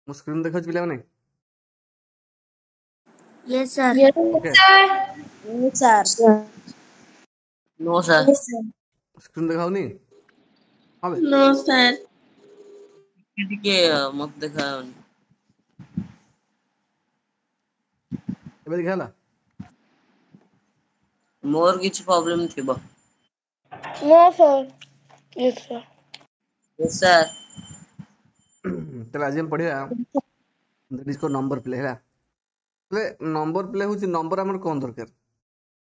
मो स्क्रीन देखा पिला माने Yes, sir. Okay Yes, sir. No, sir. Yes, sir. Screen देखाउनी हां बे No, sir. ଟିକେ ମତେ ଦେଖାଯାଉନି। एबे देखाला ମୋର କିଛି ପ୍ରୋବ୍ଲେମ ଥିବ। No, sir. Yes, sir. Yes, sir. तले आज हम पढ़िया दैट इज को नंबर प्ले है तले नंबर प्ले होची नंबर हमर कोन दरकार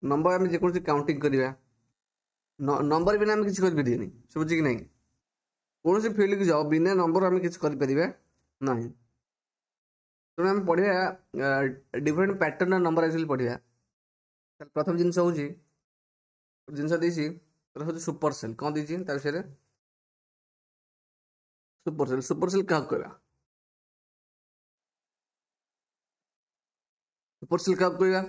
नंबर हम जे कोन काउंटिंग करिया नंबर बिना हम किछ कर परिबेनी समझ कि नहीं कौन से फील्ड की जाओ बिना नंबर हम किछ कर परिबे नहीं तो हम पढ़िया डिफरेंट पैटर्न नंबर एक्चुअली पढ़िया प्रथम जिनस होची जिनस देसी तर होची सुपर सेल कोन दीची तार विषय सुपर सेल क्या करा सुपर सेल क्या करा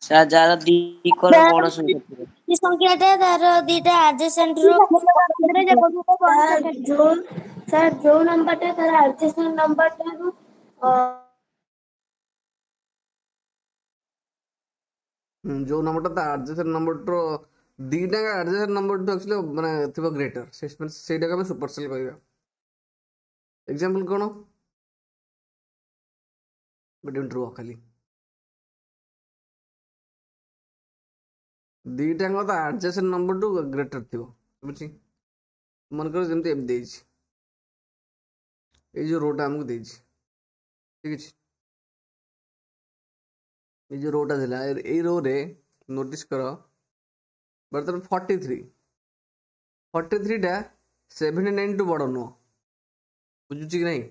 ସାର୍ ଯାହାର ଦି କର ବଡ ସଂଖ୍ୟା ଥିବ। ఈ సంఖ్యటే ତାର ଦିଟା adjacent ରୁ ସାର୍ ଯୋଉ ନମ୍ବରଟା ତାର adjacent number ଠାରୁ जो नंबर ता एडजेसेंट नंबर तो दीटा का एडजेसेंट नंबर तो एक्चुअली माने थिबो ग्रेटर सेटा का सुपर सेल कहबा एग्जांपल कोन बट इंट्रो खाली दीटा का ता एडजेसेंट नंबर तो ग्रेटर थिबो बुझी मन कर जेमते एम देछि ए जो रोटा हमको देछि ठीक अछि ये जो रोटा दिला ए रो रे नोटिस करो बर्तमान 43 टा 79 टू बड़ नुह बुझुची कि नहीं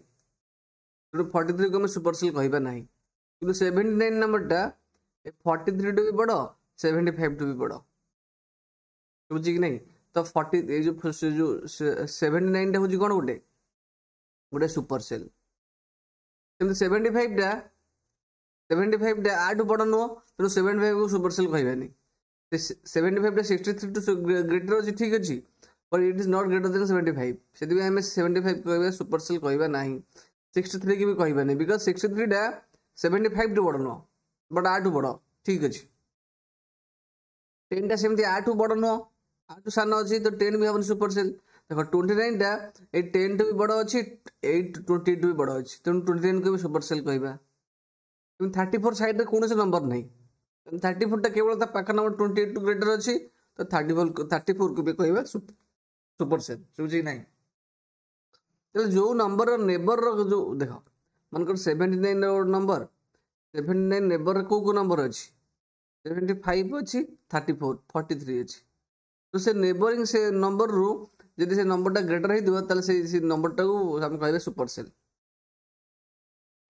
तो 43 को हम सुपर सेल कहबा नहीं कि 79 नंबर टा 43 टू भी बड़ 75 टू भी बड़ बुझी कि नहीं तो 40 ए जो 79 टा होजी कोन गोटे गोटे सुपर सेल किंतु 75 टा 8 बड़ नुह तो 75 को सुपर सेल कहबानी 75 टा 63 टू ग्रेटर अछि ठीक अछि पर it is not greater than 75 सेति भी हमें 75 कहबा सुपर सेल कहबा नहीं 63 की भी कहबा नहीं बिकॉज़ 63 टा 75 टू बड़ नुह बट 8 बड़ ठीक अछि 10 टा सेमति 8 बड़ नुह 8 सान अछि तो 10 भी हमन सुपर सेल देखो 29 टा ए 10 टू भी बड़ अछि 8 22 भी बड़ अछि तो 29 को भी सुपर सेल कहबा 34 साइड रे कोनसे नंबर नहीं 34 टा केवल ता पाखा नंबर 28 टू ग्रेटर अछि तो 34 को भी कहबा सुपर सेल समझी नहीं तो जो नंबर नेबर जो देखो मनकर 79 नंबर 79 नेबर को नंबर अछि 75 अछि 34 43 अछि तो से नेबरिंग से नंबर रू यदि से नंबर टा ग्रेटर है दिबो ताले से नंबर टा को हम कहबे सुपर सेल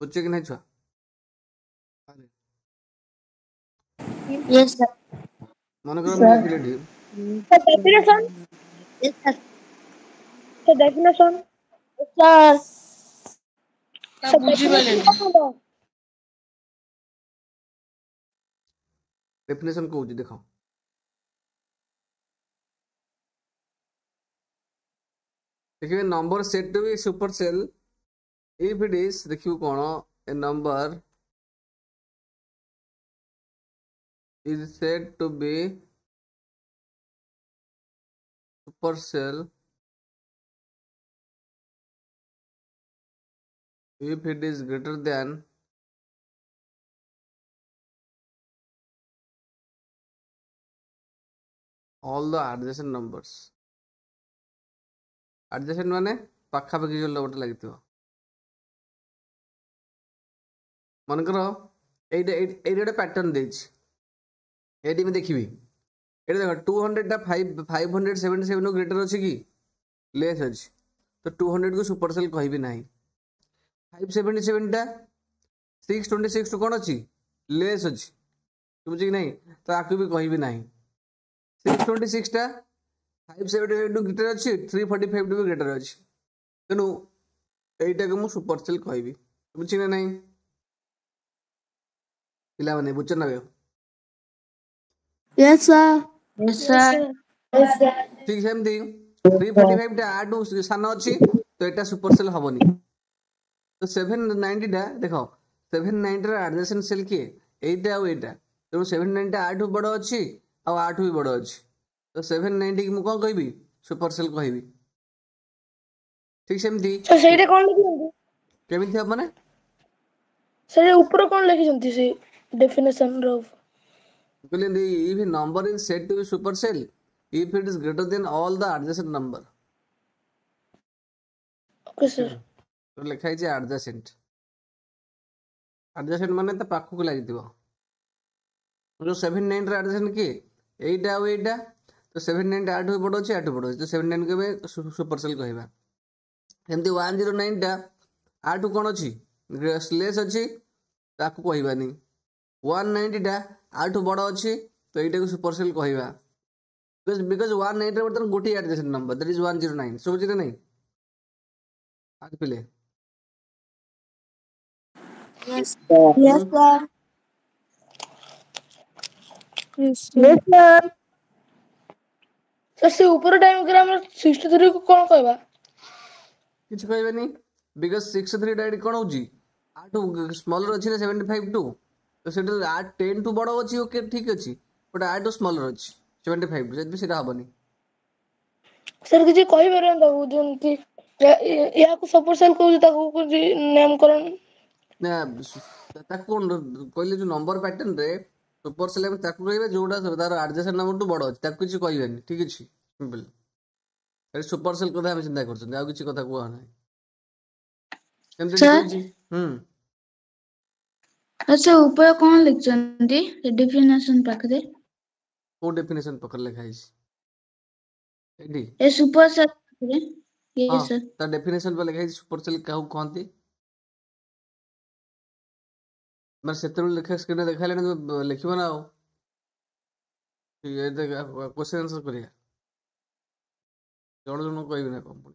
बुझे कि नहीं छुआ yes sir मन कर मैं लिखले दी the definition yes sir the definition yes sir ବୁଝି ପାରିଲେନି। डेफिनेशन को देखो देखिए number set to be super cell if it is देखियो कोन a number is said to be super cell if it is greater than all the adjacent numbers adjacent माने पाखा पाखी जो नंबर लागितो मन करो एटा पैटर्न देछि एटी में देखिबी एटा देखो 200 टा 577 नो ग्रेटर अछि कि लेस अछि तो 200 को सुपर सेल कहबी नहीं 577 टा 626 टू कोन अछि लेस अछि बुझी कि नहीं तो आकु भी कहबी नहीं 626 टा 578 टू ग्रेटर अछि 345 टू भी ग्रेटर अछि तेनु एटा को मु सुपर सेल कहबी बुझी ना नहीं पिला माने बुझ ना बे yes sir Yes, sir. yes sir ठीक सेमती 345 टा 8 सान अछि तो एटा सुपर सेल हबनी तो 790 देख 790 आडजेसेंट सेल किए एटा आउ एटा तेणु 790 आठ बड़ अच्छी आ 8 भी बड़ अच्छी तो 790 की कौन कहबी सुपर सेल कहबी ठीक सेमती ସେଇଟା କଣ ଲେଖିଛନ୍ତି केमिति हम माने ସେଇଟା ଉପରେ କଣ ଲେଖିଛନ୍ତି ସେ ଡେଫିନେସନ ର कहले if a number is said to be supercell if it is greater than all the adjacent number okay sir तो लिखा है adjacent adjacent माने तो पाखु को लागि दिबो जो 79 रे adjacent के एटा आ एटा तो 79 8 भी बड़ अछि 8 बड़ अछि तो 79 के सुपरसेल कहबा एमती 109 टा 8 कोन अछि स्लेस अछि ताकू कहबानी 190 टा 8 बड़ अछि तो एटा को सुपरसेल कहबा बिकॉज़ 190 रे बर्तन गोटी एडजेसेंट नंबर दैट इज 109 सोच रे नहीं आज पिले yes sir. Sir yes sir sir से ऊपर डायग्राम 63 को कौन कहबा किछ कहबानी बिकॉज़ 63 डाइट कोन होजी 8 स्मॉलर अछि ना 75 टू तो सेटा 8 10 टू बड़ अछि ओके ठीक अछि बट 8 स्मॉलर अछि 75 जद भी सेटा हबनी सर किसी कहि परन ताकू जेंति या को सुपरसेल कहू ताकू कुछ नेम करन ना ताकू कोन कहले जो नंबर पैटर्न रे सुपरसेल में ताकू कहबे जोडा तार एडजेसेंट नंबर टू बड़ अछि ताकू किछ कहबानी ठीक अछि सिंपल अरे सुपरसेल कथा हम चिंता करछन आ किछ कथा को नै केमते Sir? लिखि अच्छा ऊपर कौन लिखଛନ୍ତି डेफिनेशन पाखरे को डेफिनेशन पकड़ लिखा है एडी ए सुपर सेल पाखरे हां ये सर ता डेफिनेशन पर लिखा है सुपरसेल काहू कहंती मैं सेतुल लिखा स्क्रीन देखा लेने तो लिखिबो ना ये देख क्वेश्चन आंसर करिया जण जण कहबी ना कंपनी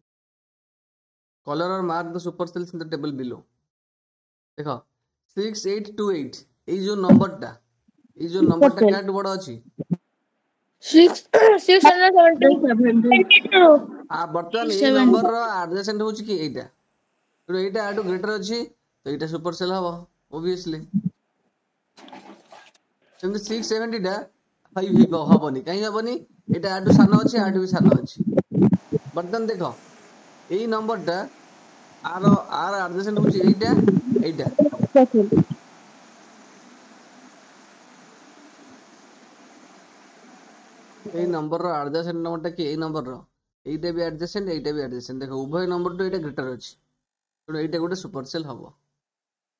कलर और mark the supercells in the table below देखो 6828 এই যে নম্বরটা এই যে নম্বরটা কাট বড় আছে 672 आ बर्तमान এই নম্বর র एडजेसेंट होची कि এইটা তো এইটা আটু গ্রেটার আছে তো এইটা সুপারসেল হবো obviously কিন্তু 670 টা 5 হবনি কাই হবনি এটা আটু সানো আছে আটু भी সানো আছে বর্তমান দেখো এই নম্বরটা আর আর एडजेसेंट होची এইটা এইটা এই নম্বর র एडजेसेंट नंबरটা কি এই নম্বর র এইটা भी एडजेसेंट এইটা भी एडजेसेंट देखो उभय नंबर तो এইটা গ্রেটার আছে তো এইটা গোটে সুপারসেল হবো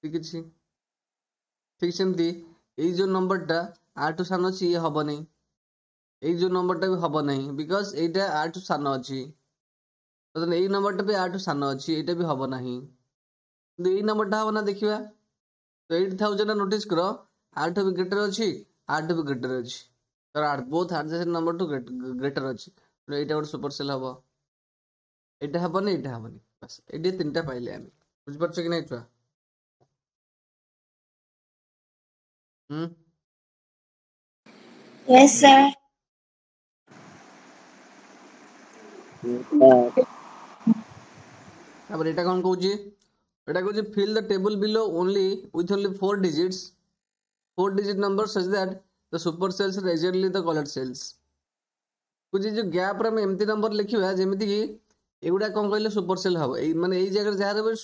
ঠিক আছে ঠিক সেমতি এই যে নম্বরটা আটু সানো আছে ইয়ে হবো নাই এই যে নম্বরটা भी হবো নাই বিকজ এইটা আটু সানো আছে তো এই নম্বরটা भी আটু সানো আছে এটা भी হবো নাই কিন্তু এই নম্বরটা হবো না দেখিবা তো 8000 নোটিস করো আটু भी গ্রেটার আছে আটু भी গ্রেটার আছে तर both adjacent number two greater अछि तो एटा गोटे सुपरसेल हबो एटा हबनी एटा हबनी बस एडी तीनटा पाइले आमी बुझ परछ कि नै छुआ यस सर तापर एटा कोन कहूची एटा कहूची fill the table below only with only 4 digits 4 digit number such that the super cells are exactly the colour cells कुछ जो गैप रे एमती नंबर लिखिबा जेमिति कि एगुडा कोन कहले सुपर सेल हबो ए माने एई जगह जहार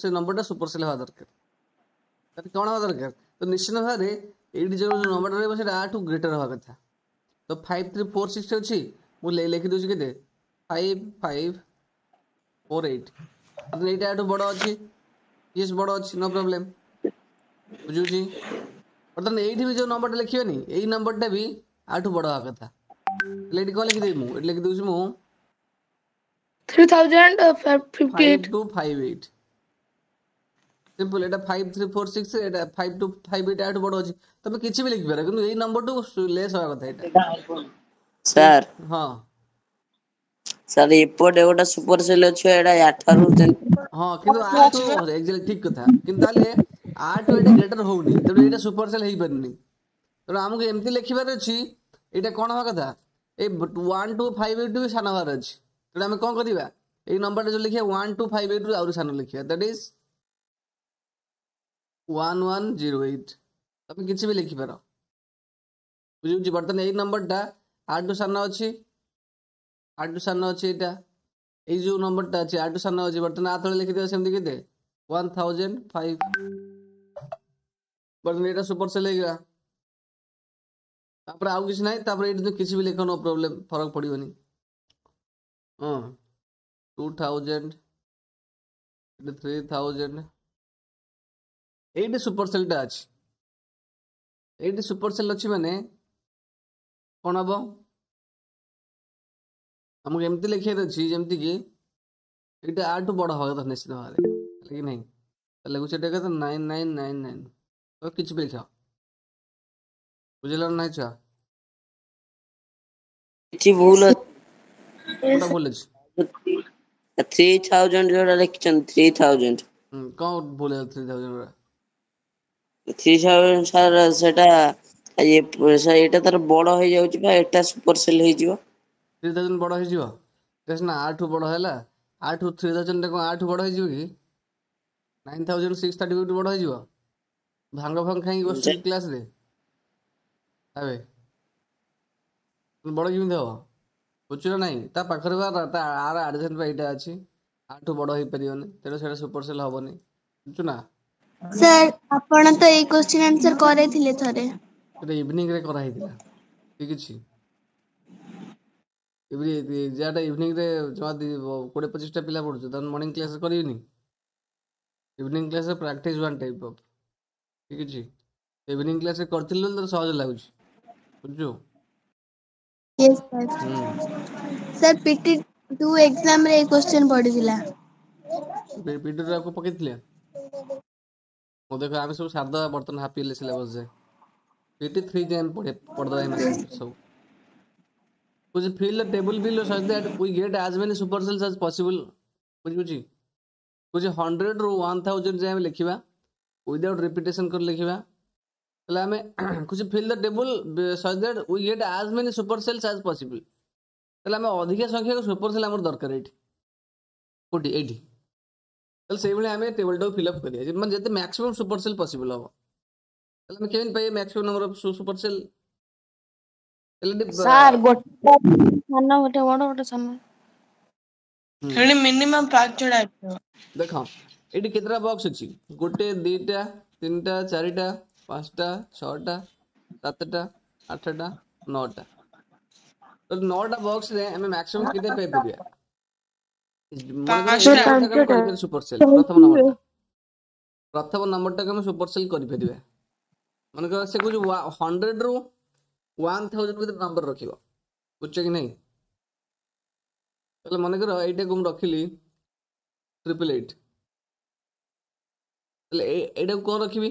से नंबरटा सुपर सेल हवा दरकार तते कोन हवा दरकार तो निश्चित भाबरे एडी जो नंबर रहबो सेटा 8 ग्रेटर हवा कथा तो 5346 अछि मु लिखि दोछि केते 5548 तो एटा 8 बड़ अछि यस बड़ अछि नो प्रॉब्लम बुझुछि बर्तमान एठी भी जो नंबरटा लिखिबनी एई नंबरटा भी 8 बड़ हवा कथा लेडी को लिखि दे मु एट लिखि दोछि मु 3058 5258 सिंपल एटा 5346 एटा 5258 8 बड़ अछि तमे किछि भी लिखि पारे किंतु एई नंबर टू लेस होवा कथा एटा सर हां सर एपोटे गोटा सुपरसेल अछि एडा 8 रु हां किंतु 8 एक्चुअली ठीक कथा किंतु ताले 8 एटा ग्रेटर होउनी तबे एटा सुपरसेल हेई परनी तो हमको एमती लिखिबार अछि एटा कोन हवा कथा ए 12582 भी सानो हवार अछि तो हम कोन करिबा ए नंबर जो लिखिया 12582 आउर सानो लिखिया दैट इज 1108 तुम किसी भी लिखिपार बुझे बर्तमान यही नंबरटा 8 टू सान अच्छी 8 टू सान अच्छी यहाँ ये जो नंबरटा अच्छी 8 टू सान अच्छी बर्तमान आ तले लिखिद सेमती के 1005 बर्तमान यहाँ सुपरसेल हो तापर आउ किसी ना ये किसी भी लिख नो प्रॉब्लम फरक पड़ोनी हाँ 2000 3000 ये सुपरसेलटा अच्छी ये सुपरसेल अच्छी माने कौन हम आमको एमती लिखार अच्छी जमती कि ये आठ बड़ हवा कथा निश्चित भाव कि नहीं लिखुचे कहते 9999 तो किसी भी लिख बुझल ना छुआ କିଛି ଭୁଲ कोटा भूल अच्छी 3000 जोड़ा लिखिଛନ୍ତି 3000 कौन भूल 3000 3000 ସାର୍ ସେଟା ଏଇଟା ତାର ବଡ ହେଇ ଯାଉଛି ବା ଏଟା ସୁପରସେଲ ହେଇଯିବ 3000 बड़ हो ना 8 बड़ है 8 3000 कौन 8 बड़ हो कि 9638 बड़ हो भांग भांग खाई बस क्लास रे अबे बड़ केमी हम बुझुना ना ता पाखर आर आडजन यहाँ अच्छी 8 बड़ हो पारे तेणु से सुपरसेल हेनी बुझुना सर आपण तो ये क्वेश्चन आंसर करे थिले थरे इवनिंग रे करा हैतिला ठीक अछि जाटा इवनिंग रे जमा 20-25 पिला पढ़ुछ तन मॉर्निंग क्लास करिवनी evening class practice one type of ठीक अछि इवनिंग क्लास करथिल तो सहज लागुछ बुझु yes sir sir PT 2 exam रे क्वेश्चन पढ़िदिला पीडी आपको पकेथिले मो देखो आमे सब सादा बर्तन हापी ले सिलेबस जे पीटी 3 जेम पढ़ दो एमएस सब कुछ fill the table below such that we get as many supercells as possible बुझी कुछ 100 ରୁ 1000 जाए हम लिखिबा विदाउट रिपीटेशन कर लिखिबा तले हमें कुछ fill the table such that we get as many supercells as possible तले हमें अधिक संख्या को सुपरसेल हमर दरकार एठी कोटी एठी तले सेहि भले हमें टेबल टाको फिल अप करिया मतलब जते मैक्सिमम सुपरसेल पॉसिबल हो तले हमें केन पाए maximum number of Supercell sir गोटे सानो गोटे बड़ गोटे सानो हेने मिनिमम 5 छडा देख ये केतरा बॉक्स अच्छी गोटे 2टा 3टा 4टा 5टा 6टा 7टा 8टा 9टा तो 9टा बॉक्स रे हमें मैक्सिमम कितने पे परिया सुपरसेल प्रथम नंबरटा को हम सुपरसेल कर परिया मन कर से कुछ 100 ରୁ 1000 भीतर नंबर रखिबो बुझछ कि नहीं तले मन कर एटा को हम रखिली 888 तले एटा को कोन रखिबी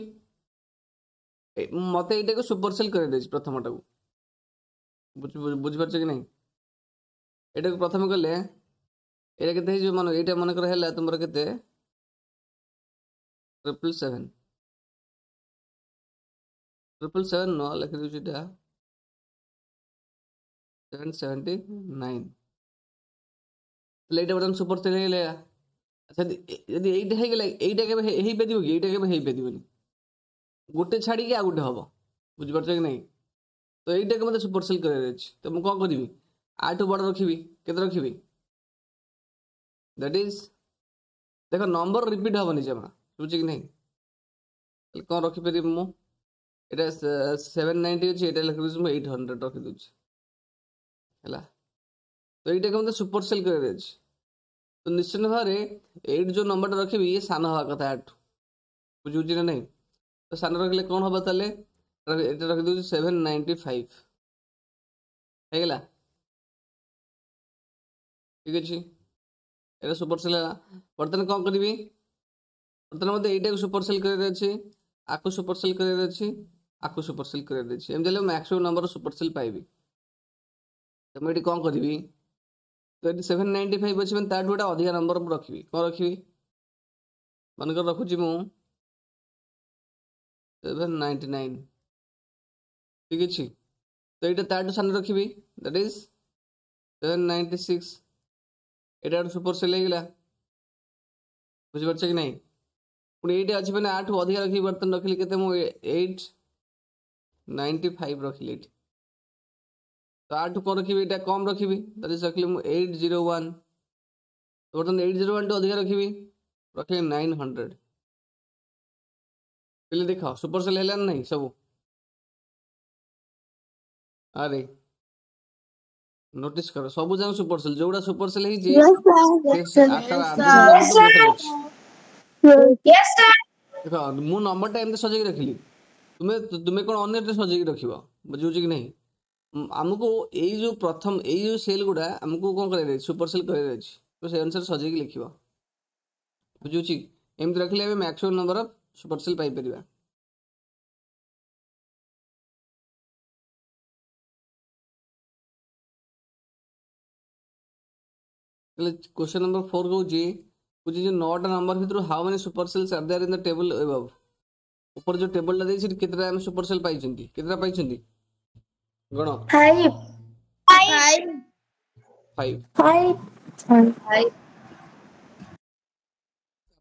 मते एटा को सुपरसेल कर दे प्रथमटा को बुझ परछ कि नहीं एटा को प्रथम कले एटा केते जो मन एटा मन कर हैला तुमर केते 777 777 न लिख दउ छिटा 779 लेट बटन सुपर सेल हे लेगा अच्छा यदि एटा हे गेला एटा के हेई पेदियो कि एटा के हेई पेदियोनी गोटे छाड़ी के आ गोटे हबो बुझ परछ कि नहीं तो एटा के मते सुपर सेल करे दै छी तो म कोन करबी 8 बड़ रखिबी केते रखिबी दैट इज देखो नंबर रिपीट हबनी जमा बुझ कि नहीं कोन रखि पेरी मु एटा 790 अछि एटा लिख दउ 800 रखि दउ है तो ये मतलब सुपरसेल कर तो निश्चित भाव में जो नंबर रखी ये सान हवा कथा 8 बुझे ना नहीं तो सान रखिले कौन हम ताले रखी दूसरी 795 है ठीक अच्छे ये सुपरसेल है बर्तमान कौन करी बर्तमान मत यहीटा को सुपरसेल कर आकु सुपरसेल कर आकु सुपरसेल कर मैक्सिमम नंबर सुपरसेल पाइबी तो मुझे कौन करी तो ये 795 अच्छे मैंने गोटे अधिक नंबर रखी कौन रखी मनकर रखुची मु 799 ठीक अच्छे तो ये ताठू सान रखी दैट इज 796 यहाँ सुपरसेल होगा बुझीपार कि नहीं पुणी 8 अच्छी मैंने 8 अधिक रखी बर्तन रखिली केते मु 895 रखिली एठी तो 8 कौन रखी एटा कम रखी दैट इज रखिली मु 801 तो बर्तन 801 तो अधिक रखी रखिली 900 पहले देखा सुपर सेल है नहीं सब अरे नोटिस करो सब जान सुपर सेल जोड़ा सुपर सेल ही जे देखो मु नंबर टा एमते सजेई रखिली तुम्हें कौन अन्य सजेई रखिबो बुझुची कि नहीं हमको एई जो प्रथम एई जो सेल गुडा हमको कोन करे सुपर सेल करे अछि तो से अनुसार सजेई लिखिबो बुझुची एमते रखिले हमें maximum number of super cell पाई परिबा क्वेश्चन नंबर 4 को जी कुछ जो 9टा नंबर भितर how many super cells are there in the table above ऊपर जो टेबल ला देई छी केतरा हम सुपर सेल पाई छंती केतरा पाई छंती गण 5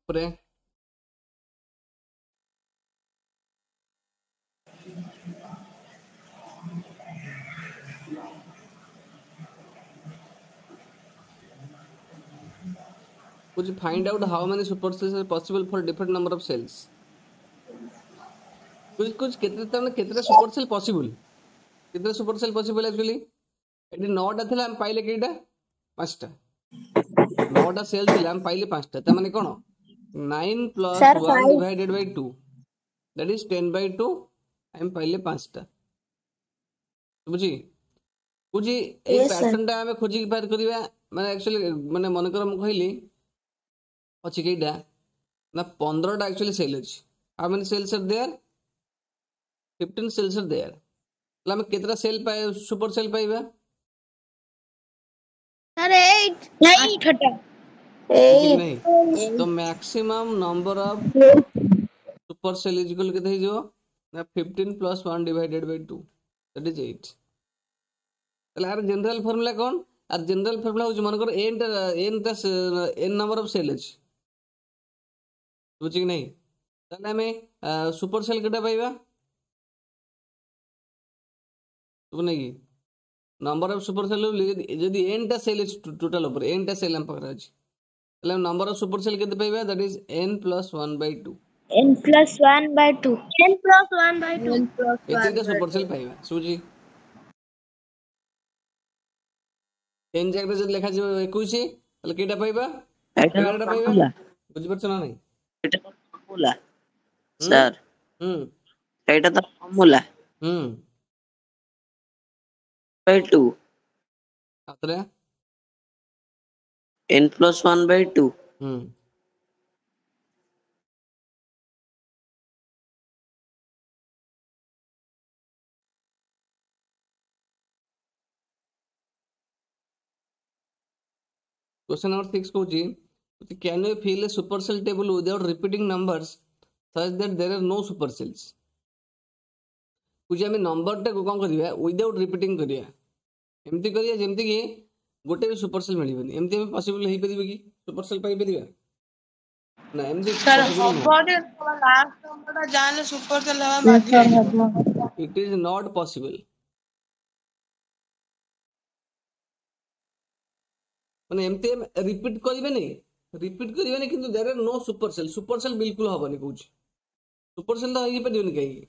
पूरे कुछ find out how many super cells are possible for different number of cells कुछ कितने सुपर सेल पॉसिबल कितने सुपर सेल पॉसिबल एक्चुअली एटी 9टा थिला हम पाइले केटा 5टा 9टा सेल थिला हम पाइले 5टा त माने कोन 9 plus 1 divided by 2 that is 10/2 हम पाइले 5टा बुझी बुझी ए पैटर्न टा हमें खोजी बात करबा माने एक्चुअली माने मन कर हम कहली अच्छी केटा ना 15टा एक्चुअली सेल अछि how many cells are there 15 cells are there मतलब हम केतरा सेल पाए सुपर सेल पाइबा अरे 8 नहीं तो maximum number of super cell is equal केते हिजो ना 15 plus 1 divided by 2 that is 8 तले यार जनरल फार्मूला कोन आ जनरल फार्मूला हो मन कर n नंबर ऑफ सेल अछि बुझी कि नहीं तले हमें सुपर सेल केटा पाइबा तो नहीं नंबर ऑफ सुपर सेल यदि n टा सेल टोटल ऊपर n टा सेल हम पकड़ अछि तले नंबर ऑफ सुपर सेल केते पाइबा that is n plus 1/2 n plus 1/2 एते सुपर सेल पाइबा सुजी n जगह जब लिखा जे 21 तले केटा पाइबा 11टा पाइबा बुझि परछ ना नहीं এটা ফর্মুলা স্যার हम्म এটা তো ফর্মুলা বাই 2 अतरे n plus 1/2 क्वेश्चन नंबर 6 को जी can you fill a super cell table without repeating numbers such that there are no super cells कुछ हम नंबर टा को कोन करिया विदाउट रिपीटिंग करिया एमती करिया जेमती कि गोटे भी सुपर सेल मिलिबनी एमती हम पॉसिबल हे परिबे कि सुपर सेल पाई परिबा ना एमती सर हबडे लास्ट नंबरटा जाने सुपर सेल हवा बाकी इट इज नॉट पॉसिबल माने एमती रिपीट करिबे नहीं किंतु there are no super cell बिल्कुल हबनी कहूछ सुपर सेल तो हे परिबनी कहीं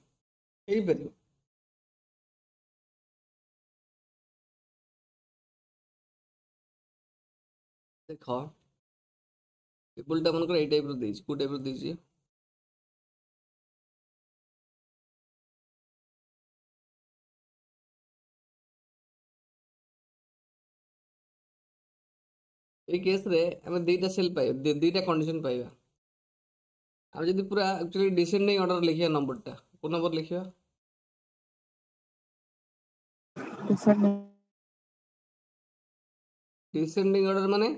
हे परिबो देखो टेबलटा मन कर ए टाइप रो देछि को टाइप रो देछि ए केस रे हम दुईटा सेल पाइ दुईटा कंडीशन पाइबा हम जदी पूरा एक्चुअली डिसेंडिंग ऑर्डर लिखिया नंबरटा को नंबर लिखिया डिसेंडिंग ऑर्डर माने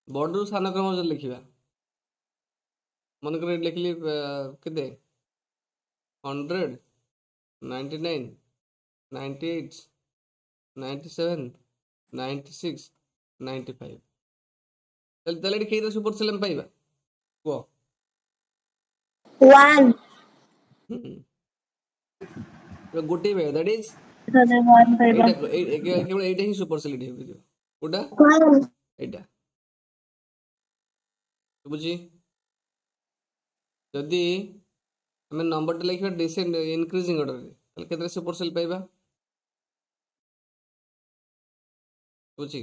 बॉर्डर सान क्रम जो लिखिबा मन कर लिखली केते 100 99 98 97 96 95 तले केते सुपर सेल हम पाइबा को One. गोटे पाइबा दैट इज सर वन पाइबा केवल एटा ही सुपर सेल एठी होबो कोटा One. एटा बुझी जदी हमें नंबर लिखा डिसेंड इंक्रीजिंग ऑर्डर रे तले केते सुपर सेल पाइबा बुझी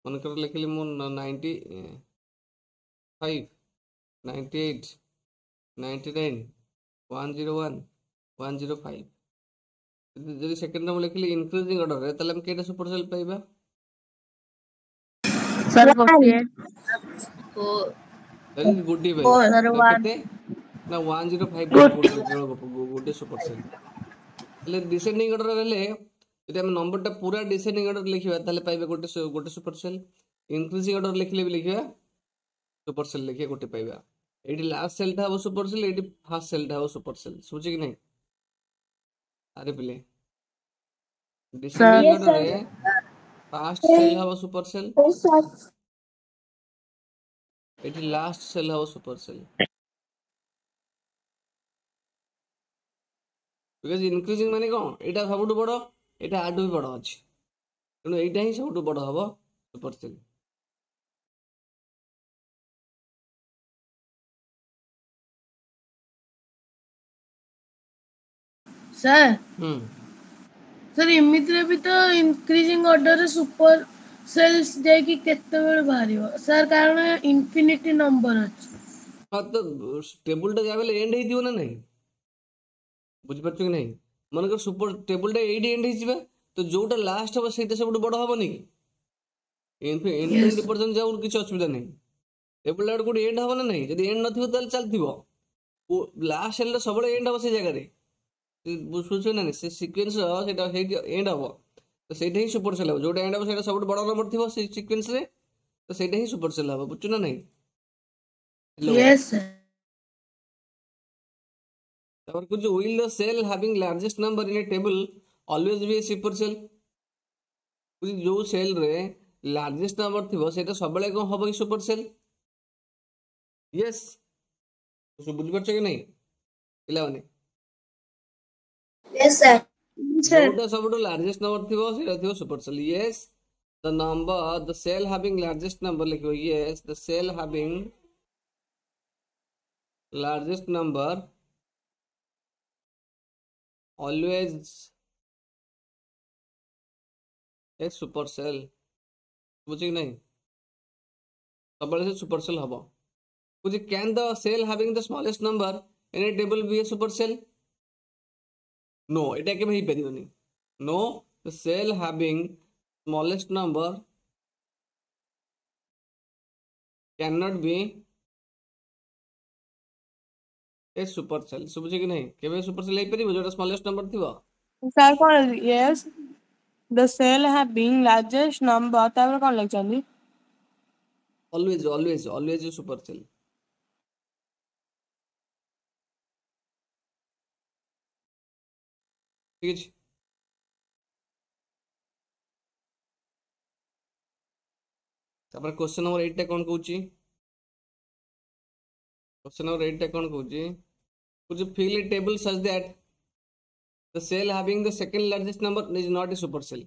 मन कर लिखली मु 95 98 99 101 105 जदि सेकंड नंबर लिखली इंक्रीजिंग ऑर्डर रे तले हम केटा सुपर सेल पाइबा सर गोटे that is good divide sir one केते ना 105 गोटे सुपर सेल ले डिसेंडिंग ऑर्डर रहले यदि हम नंबरटा पूरा डिसेंडिंग ऑर्डर लिखिबा ताले पाइबा गोटे सुपर सेल इंक्रीजिंग ऑर्डर लिखले भी लिखिबा सुपर सेल लिखिए गोटे पाइबा एडी लास्ट सेल था वो सुपर सेल एडी फर्स्ट सेल था वो सुपर सेल सोचे कि नहीं अरे पिले डिसेंडिंग ऑर्डर रे फर्स्ट सेल हवा सुपर सेल Yes, sir. एडी लास्ट सेल हवा सुपर सेल बिकॉज़ इंक्रीजिंग माने कोन एटा सबटु बडो एटा आडु भी बडो अछि तेनु एटा ही सबटु बडो हबो सुपर सेल सर हम सर इमितिरे भी तो इंक्रीजिंग ऑर्डर रे सुपर सेल्स जाकी केते बेल बाहरियो सर कारण इन्फिनिटी नंबर अछि तो टेबल टा जाबे एंड हे दियो ना नहीं बुझ परछ कि नहीं मन कर सुपर टेबल टा एडी एंड हे जिबा तो जोटा लास्ट हबो सेटा सबटु बडो हबो नहीं इन्फिनिटी पर्यंत जाऊ किछ असुविधा नहीं टेबल टा कोड एंड हबो ना नहीं जदी एंड नथिबो ताल चलथिबो वो लास्ट सेल सबले एंड हबो से जगह रे बुझुछ ना से सीक्वेंस सेटा एंड हबो तो सेटा ही सुपर सेल हबो जोटा एंड हबो सेटा सबटु बडो नंबर थिबो से सीक्वेंस रे तो सेटा ही सुपर सेल हबो बुझु ना नहीं यस सर और कुछ will the cell having largest number in a table always be a super cell कुछ जो सेल रे लार्जेस्ट नंबर थिबो सेटा सबले को हबो सुपर सेल यस तो बुझ परछ कि नहीं पिला माने Yes, sir. जोटा सबटु लार्जेस्ट नंबर थिबो सेटा थिबो super cell yes the number the cell having largest number लिखो yes the cell having largest number always a super cell बुझी नहीं सबले से सुपर सेल हबो बुझी can the cell having the smallest number in a table be a super cell no एटा के ही परियोनी no the cell having smallest number can not be a super cell बुझी कि नहीं केबे सुपर सेल हे परिबो जोटा स्मॉलेस्ट नंबर थिबो सर कौन yes the cell having largest number तापर कौन लिखछंदी always सुपर सेल ठीक है तापर क्वेश्चन नंबर 8 टा कोन कहूची क्वेश्चन नंबर 8 टा कोन कहूची कुछ fill a table such that the cell having the second largest number is not a super cell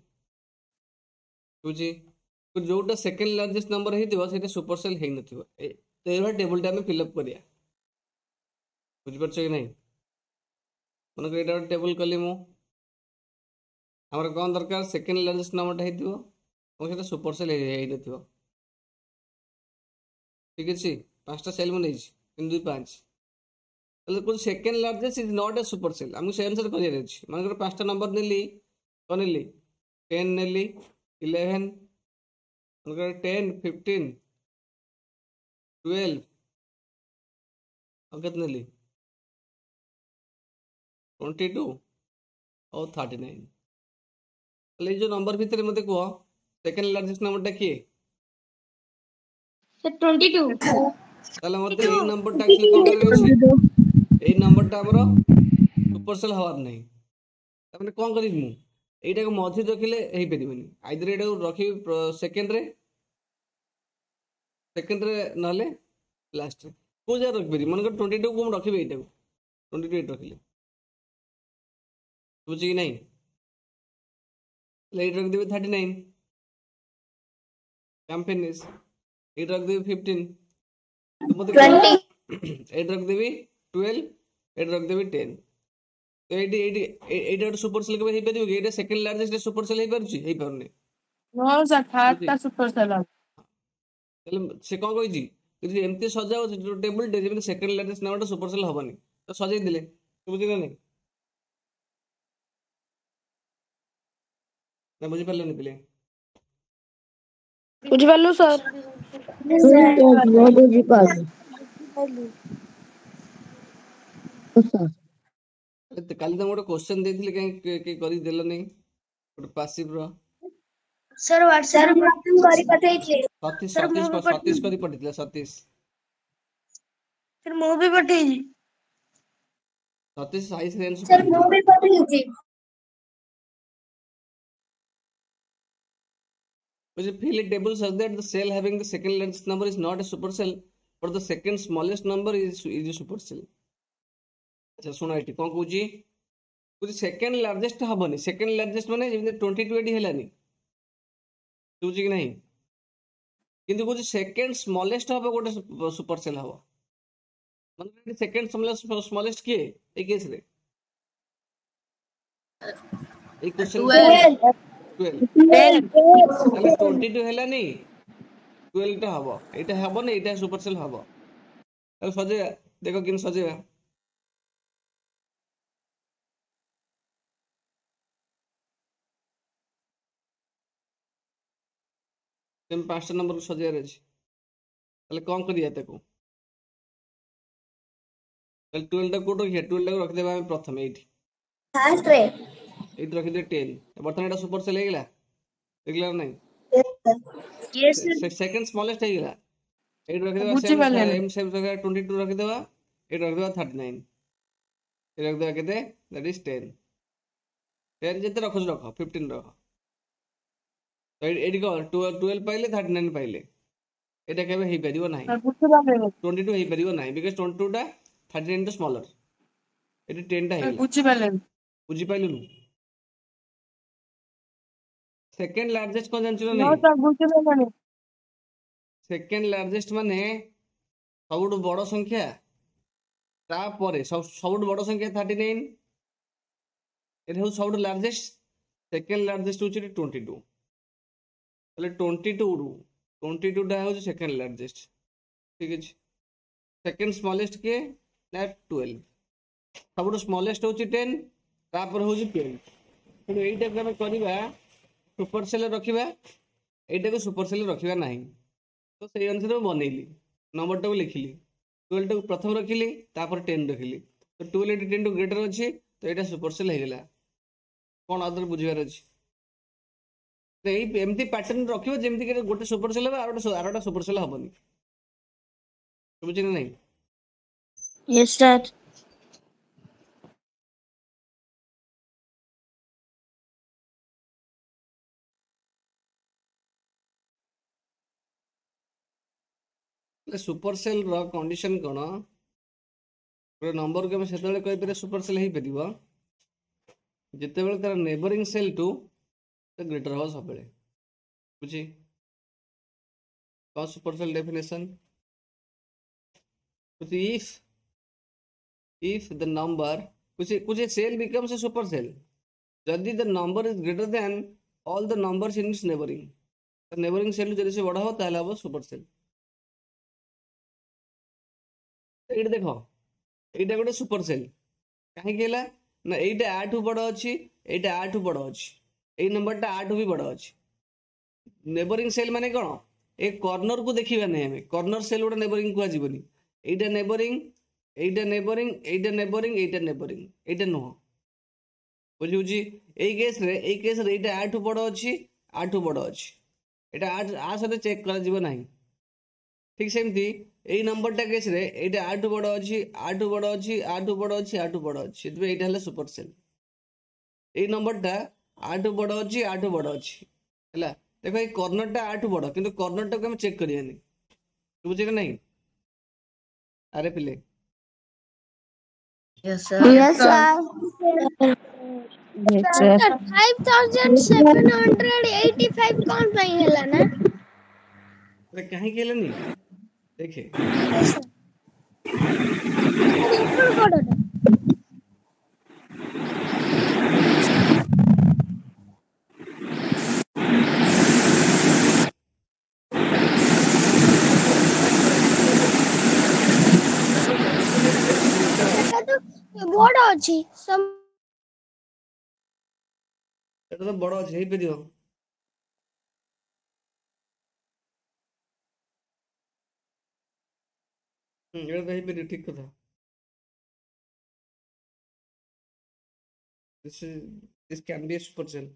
बुझी कुछ जोटा सेकंड लार्जेस्ट नंबर हे दिबो सेटा सुपर सेल हे नथिबो तो एबा टेबल टा में फिल अप करिया बुझ परछ कि नहीं मन को एटा टेबल कली मु हमर कोन दरकार सेकंड लार्जेस्ट नंबर टा हे दिबो ओ सेटा सुपर सेल हे नथिबो ठीक अछि पांचटा सेल में नैछि 3 2 5 तले कुछ second largest is not a super cell हम से आंसर करिया अछि मन को पांचटा नंबर नेली कोन नेली 10 नेली 11 अगर 10 15 12 और कितने ली 22 और 39 ले जो नंबर भीतर मते को सेकंड लार्जेस्ट नंबर टा किए Sir, 22. ताले मते ए नंबर टा एक्चुअली कोन करबे अछि ए नंबर टा हमरो सुपर सेल हवार नहीं तमने कोन करी मु एटा को मझी रखिले हेई परिबनी आइदर एटा को रखी सेकंड रे नले लास्ट रे को जगह रखिपारि मन 22 को रखिबे एटा 22 एट रखिले बुझी कि नहीं एट रख देबे 39 काम फिनिश एट रख देबे 15 तो मते 8 रख देबे 12 8 रख देबे 10 तो एटा सुपर सेल के हे परिबो कि एटा सेकंड लार्जेस्ट सुपर सेल हे परछि हे परने नो सर थर्ड टा सुपर सेल से कौन कही ଯଦି ଏମିତି ସଜାଉଛି ଟେବୁଲ ଟେ ଯେମିତି ସେକେଣ୍ଡ ଲାର୍ଜେଷ୍ଟ ନାଁ ଗୋଟେ ସୁପର ସେଲ୍ ହବନି ତ ସଜେଇ ଦେଲେ ବୁଝିଲେ ନାଇଁ ନା ବୁଝିପାରିଲେନି ପିଲେ ବୁଝିପାରିଲୁ ସାର୍ କାଲି ତ ଗୋଟେ କ୍ୱେଶ୍ଚନ ଦେଇଥିଲି କାହିଁ କରି ଦେଲନି ଗୋଟେ ପାସିଭ ର सर व्हाट्सएप में କରି ପଠେଇଥିଲି ସତୀଶ କରି ପଠେଇଥିଲା ସତୀଶ सर ମୁଁ ବି ପଠେଇଛି ସତୀଶ ସାଇ ସେନ୍ସ सर ମୁଁ ବି ପଠେଇଛି which fill a table such that the cell having the second largest number is not a super cell but the second smallest number is a super cell अच्छा सुना eighty कोन कहूची कुछ second largest हबनी second largest माने जेमते 22 eighty हेलानी बुझी कि नहीं किंतु कुछ second smallest हबो गोटे सुपर सेल हबो मतलब सेकंड स्मॉलेस्ट के ए केस रे एक क्वेश्चन 12 ताले 22 हेलानी 12 टा हबो एटा हबो ने एटा सुपर सेल हबो ताले सजे देखो किन सजेबा तेम 5 नंबर सजेर अछि ताले कौन करिया ताको ताले 12 टा कोड रखिया 12 टा रख देबा हम प्रथम एठी फास्ट रे एठी रखि दे 10 बर्तन एटा सुपर सेल हेगला देखला नहीं यस सेकंड स्मॉलेस्ट हेगला एठी रखि देबा सेम सेम जगह 22 रखि देबा एठी रखि देबा 39 एठी रखि देबा केते दैट इज 10 10 जते रखो 15 रखो तो एडी को 12 पाइले 39 पाइले एटा केबे हे परिबो नाही 22 हे परिबो नाही बिकॉज़ 22 टा 39 टू स्मॉलर एटी 10 टा हेला बुझी पाइलु सेकंड लार्जेस्ट कोन जानचलो नाही सेकंड लार्जेस्ट माने सबुठ बड़ संख्या ता परे सबुठ बड़ संख्या 39 एटा हो सबुठ लार्जेस्ट सेकंड लार्जेस्ट होची 22 ताले 22 टा हो सेकंड लार्जेस्ट ठीक है सेकंड स्मॉलेस्ट के ना 12 सबुठ स्मॉलेस्ट होची 10 तापर होची 12 तो एटा के हम करबा सुपर सेल रखिबा एटा को सुपर सेल रखिबा नाही तो सही अनुसार बनैली नंबर टा लिखिली 12 टा प्रथम रखिली तापर 10 रखिली तो 12 10 टू ग्रेटर अछि तो एटा सुपर सेल हे गेला कोन अदर बुझिबार अछि तो यही एमती पैटर्न रखिबो जेमती के गोटे सुपर सेल बा आरोटा सुपर सेल हबनी बुझी ना नहीं yes sir super cell row condition कोन गोटे नंबर को हम सेतबेले कहि पारे सुपर सेल हे परिबो जेतेबेले तार नेबरिंग सेल टू ग्रेटर हो सब बेले बुझी कौन super cell definition if the number कुछ cell becomes a super cell यदि the number is greater than all the numbers in its neighboring तो neighboring cell जदि से बड़ा हो ताले हो सुपर सेल एटा देखो एटा गोटे सुपर सेल काहे केला ना एटा 8 बड़ अछि एटा 8 बड़ अछि ए नंबर टा 8 भी बड़ अछि नेबरिंग सेल माने कोन ए कॉर्नर को देखिबा नै हमें कॉर्नर सेल गोटे नेबरिंग को आजीबनी एटा नेबरिंग एटा नेबरिंग एटा नेबरिंग एटा नेबरिंग एटा नो बुझी ए केस रे एटा 8 बड़ अछि 8 बड़ अछि एटा 8 आ साथे चेक करा जीव नाही ठीक सेमती ए नंबर टा केस रे एटा 8 बड़ अछि 8 बड़ अछि 8 बड़ अछि 8 बड़ अछि एतबे एटा हला सुपर सेल ए नंबर टा 8 बड़ अछि 8 बड़ अछि हला देखो ए कॉर्नर टा 8 बड़ किंतु कॉर्नर टा को हम चेक करियानी बुझे ना नहीं अरे पिले Yes, sir. Sir, 5785 कौन ପାଇଁ ହେଲା ନା? अरे कहीं के नहीं देखे ଏପଟ କୋଡଟା। ସେଟା ତ ବଡ ଅଛି। এটা তো বড় আছে ହେଇପାରିବ এটা ତ ହେଇପାରିବ ଠିକ କଥା this can be a super cell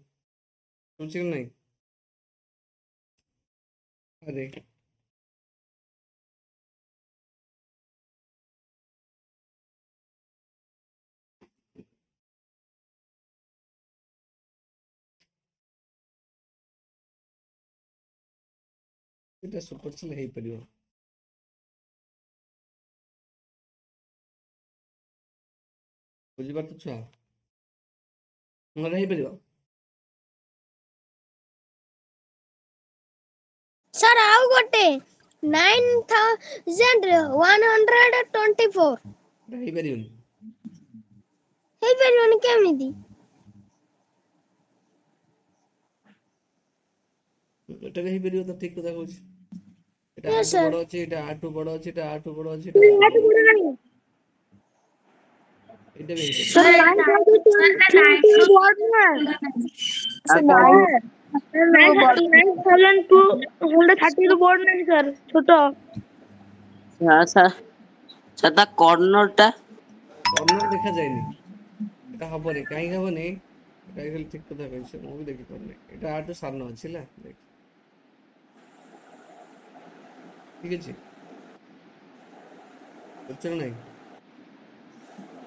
ବୁଝିଛ କି ନାହିଁ अरे এটা ସୁପର ସେଲ୍ ହେଇପାରିବ ବୁଝିପାରୁଛ ଛୁଆ ମୋର ହେଇପାରିବ सर आउ गोटे 9124 এটা ହେଇପାରିବନି ହେଇ ପାରିବନି କେମିତି এটা ବି ହେଇପାରିବ ତ ଠିକ କଥା କହୁଛି এটা Yes, ଆଠୁ sir. ବଡ ଅଛି এটা ଆଠୁ ବଡ ଅଛି এটা ଆଠୁ ବଡ ଅଛି ଆଠୁ ବଡ ନାହିଁ ଏଇଟା ବି ହେଇପାରିବ सर 9,2 वर्ड ना सर 9,230 वर्ड नहीं सर छोटो ତା କର୍ଣ୍ଣର ଟା କର୍ଣ୍ଣର ଦେଖାଯାଏନି এটা ହବନି କାହିଁକି ହବନି এটা ଖାଲି ଠିକ କଥା କହିଛ ମୁଁ ବି ଦେଖିପାରୁନି এটা ଆଠୁ ସାନ ଅଛି ହେଲା ଦେଖ ଠିକ ଅଛି ବୁଝଛ ନା ନାହିଁ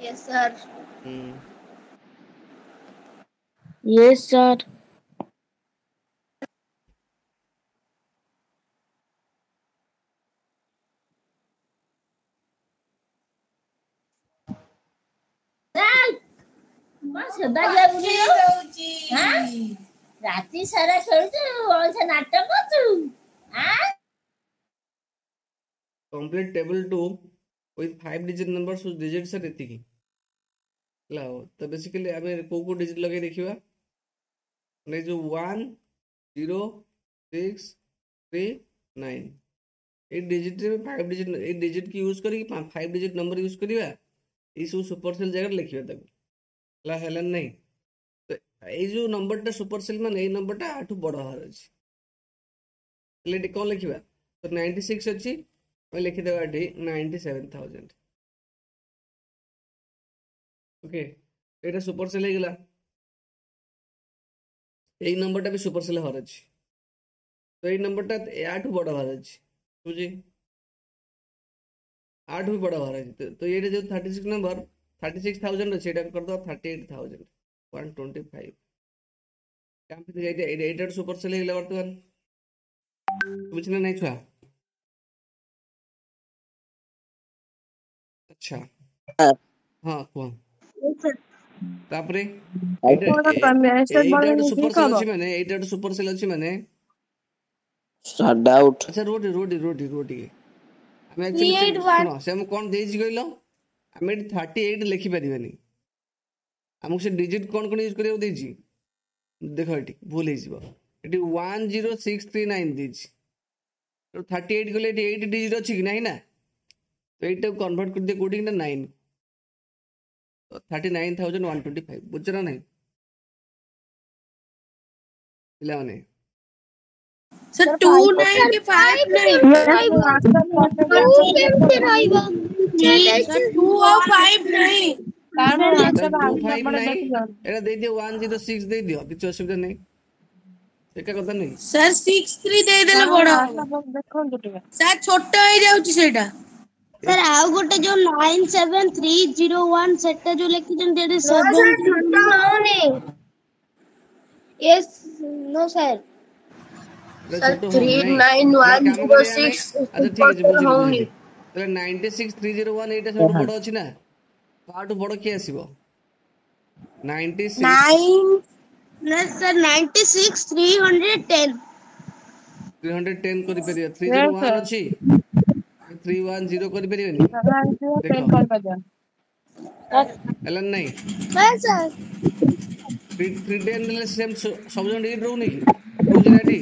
यस सर ହୁଁ यस सर ରାତି ସାରା ଖେଳୁଛୁ ଅଳଛା ନାଟକ କରୁଛୁ complete table 2 with 5 digit numbers whose digits are ଏତିକି ହେଲା ତ ବେସିକାଲି ଆମେ କୋଉ ଡିଜିଟ୍ ଲଗେଇ ଦେଖିବା ମାନେ ଯୋଉ 1 0 6 3 9 এই ডিজিট রে 5 ডিজিট এই ডিজিট কি ইউজ করি 5 ডিজিট नंबर ইউজ করিবা এই সব সুপার সেল জায়গা লিখিবা তাকু ହେଲା নাই তো এই যে নম্বরটা সুপার সেল মানে এই নম্বরটা আঠু বড় হওয়ার আছে তাহলে এটি কোন লিখিবা তো 96 ଅଛି আমি লিখি দেবা এটি 97000 ওকে এটা সুপার সেল হয়ে গেল এই নম্বরটা भी সুপার সেল হওয়ার আছে তো এই নম্বরটা আঠু বড় হওয়ার আছে বুঝি आठ भी बड़ा हो रहा है तो ये जो 36 नंबर 36,000 अच्छे এটা कर दो 38,000 125 काम पे जाइए एडिटर सुपर सेल ले वर्तमान बुझना नहीं छुआ अच्छा हां कोन तापरे एडिटर सुपर सेल अछि माने शट आउट अच्छा रोटी ଆମେ एक्चुअली ଶୁଣ ସେ ଆମେ କ'ଣ ଦେଇଛି କହିଲ ଆମେ ଏଠି 38 ଲେଖିପାରିବାନି ଆମକୁ ସେ ଡିଜିଟ୍ କ'ଣ ୟୁଜ୍ କରିବାକୁ ଦେଇଛି ଦେଖ ଏଠି ଭୁଲ ହେଇଯିବ ଏଠି 10639 ଦେଇଛି 38 ଗଲେ ଏଠି 8 ଡିଜିଟ୍ ଅଛି କି ନାହିଁ ନା ତ ଏଇଟାକୁ କନଭର୍ଟ କରିଦିଏ କୋଉଠି ନା 9 39,125 ବୁଝଛ ନା ନାହିଁ ପିଲାମାନେ सर 295 नहीं 205 नहीं এটা দেই দিও 106 দেই দিও কিছু অসুবিধা নেই একা কথা নেই सर 63 दे देले बड़ सर छोटा हो जाउची सेटा सर आउ गोटे जो 97301 सेटा जो लिखि जन देरे 7 छोटा होने यस नो सर सर 39106 अच्छा ठीक है बुझी তাহলে 96301 এইটা সবଠୁ বড় ଅଛି ନା, ତାଠୁ ବଡ କିଏ ଆସିବ? 96 ନା ସାର୍ 96 310 310 କରିପାରିବା। Yes, 301 sir. ଅଛି, 310 କରିପାରିବାନି? ଦେଖ 10 କରିପାରିବା। ହେଲାନି ନାଇଁ? ହଁ ସାର୍ 310 ଦେଲେ ସେମ୍ ସବୁ ଜଣ ଏଇଠି ରହୁନି କି? ରହୁଛି ନା ଏଠି?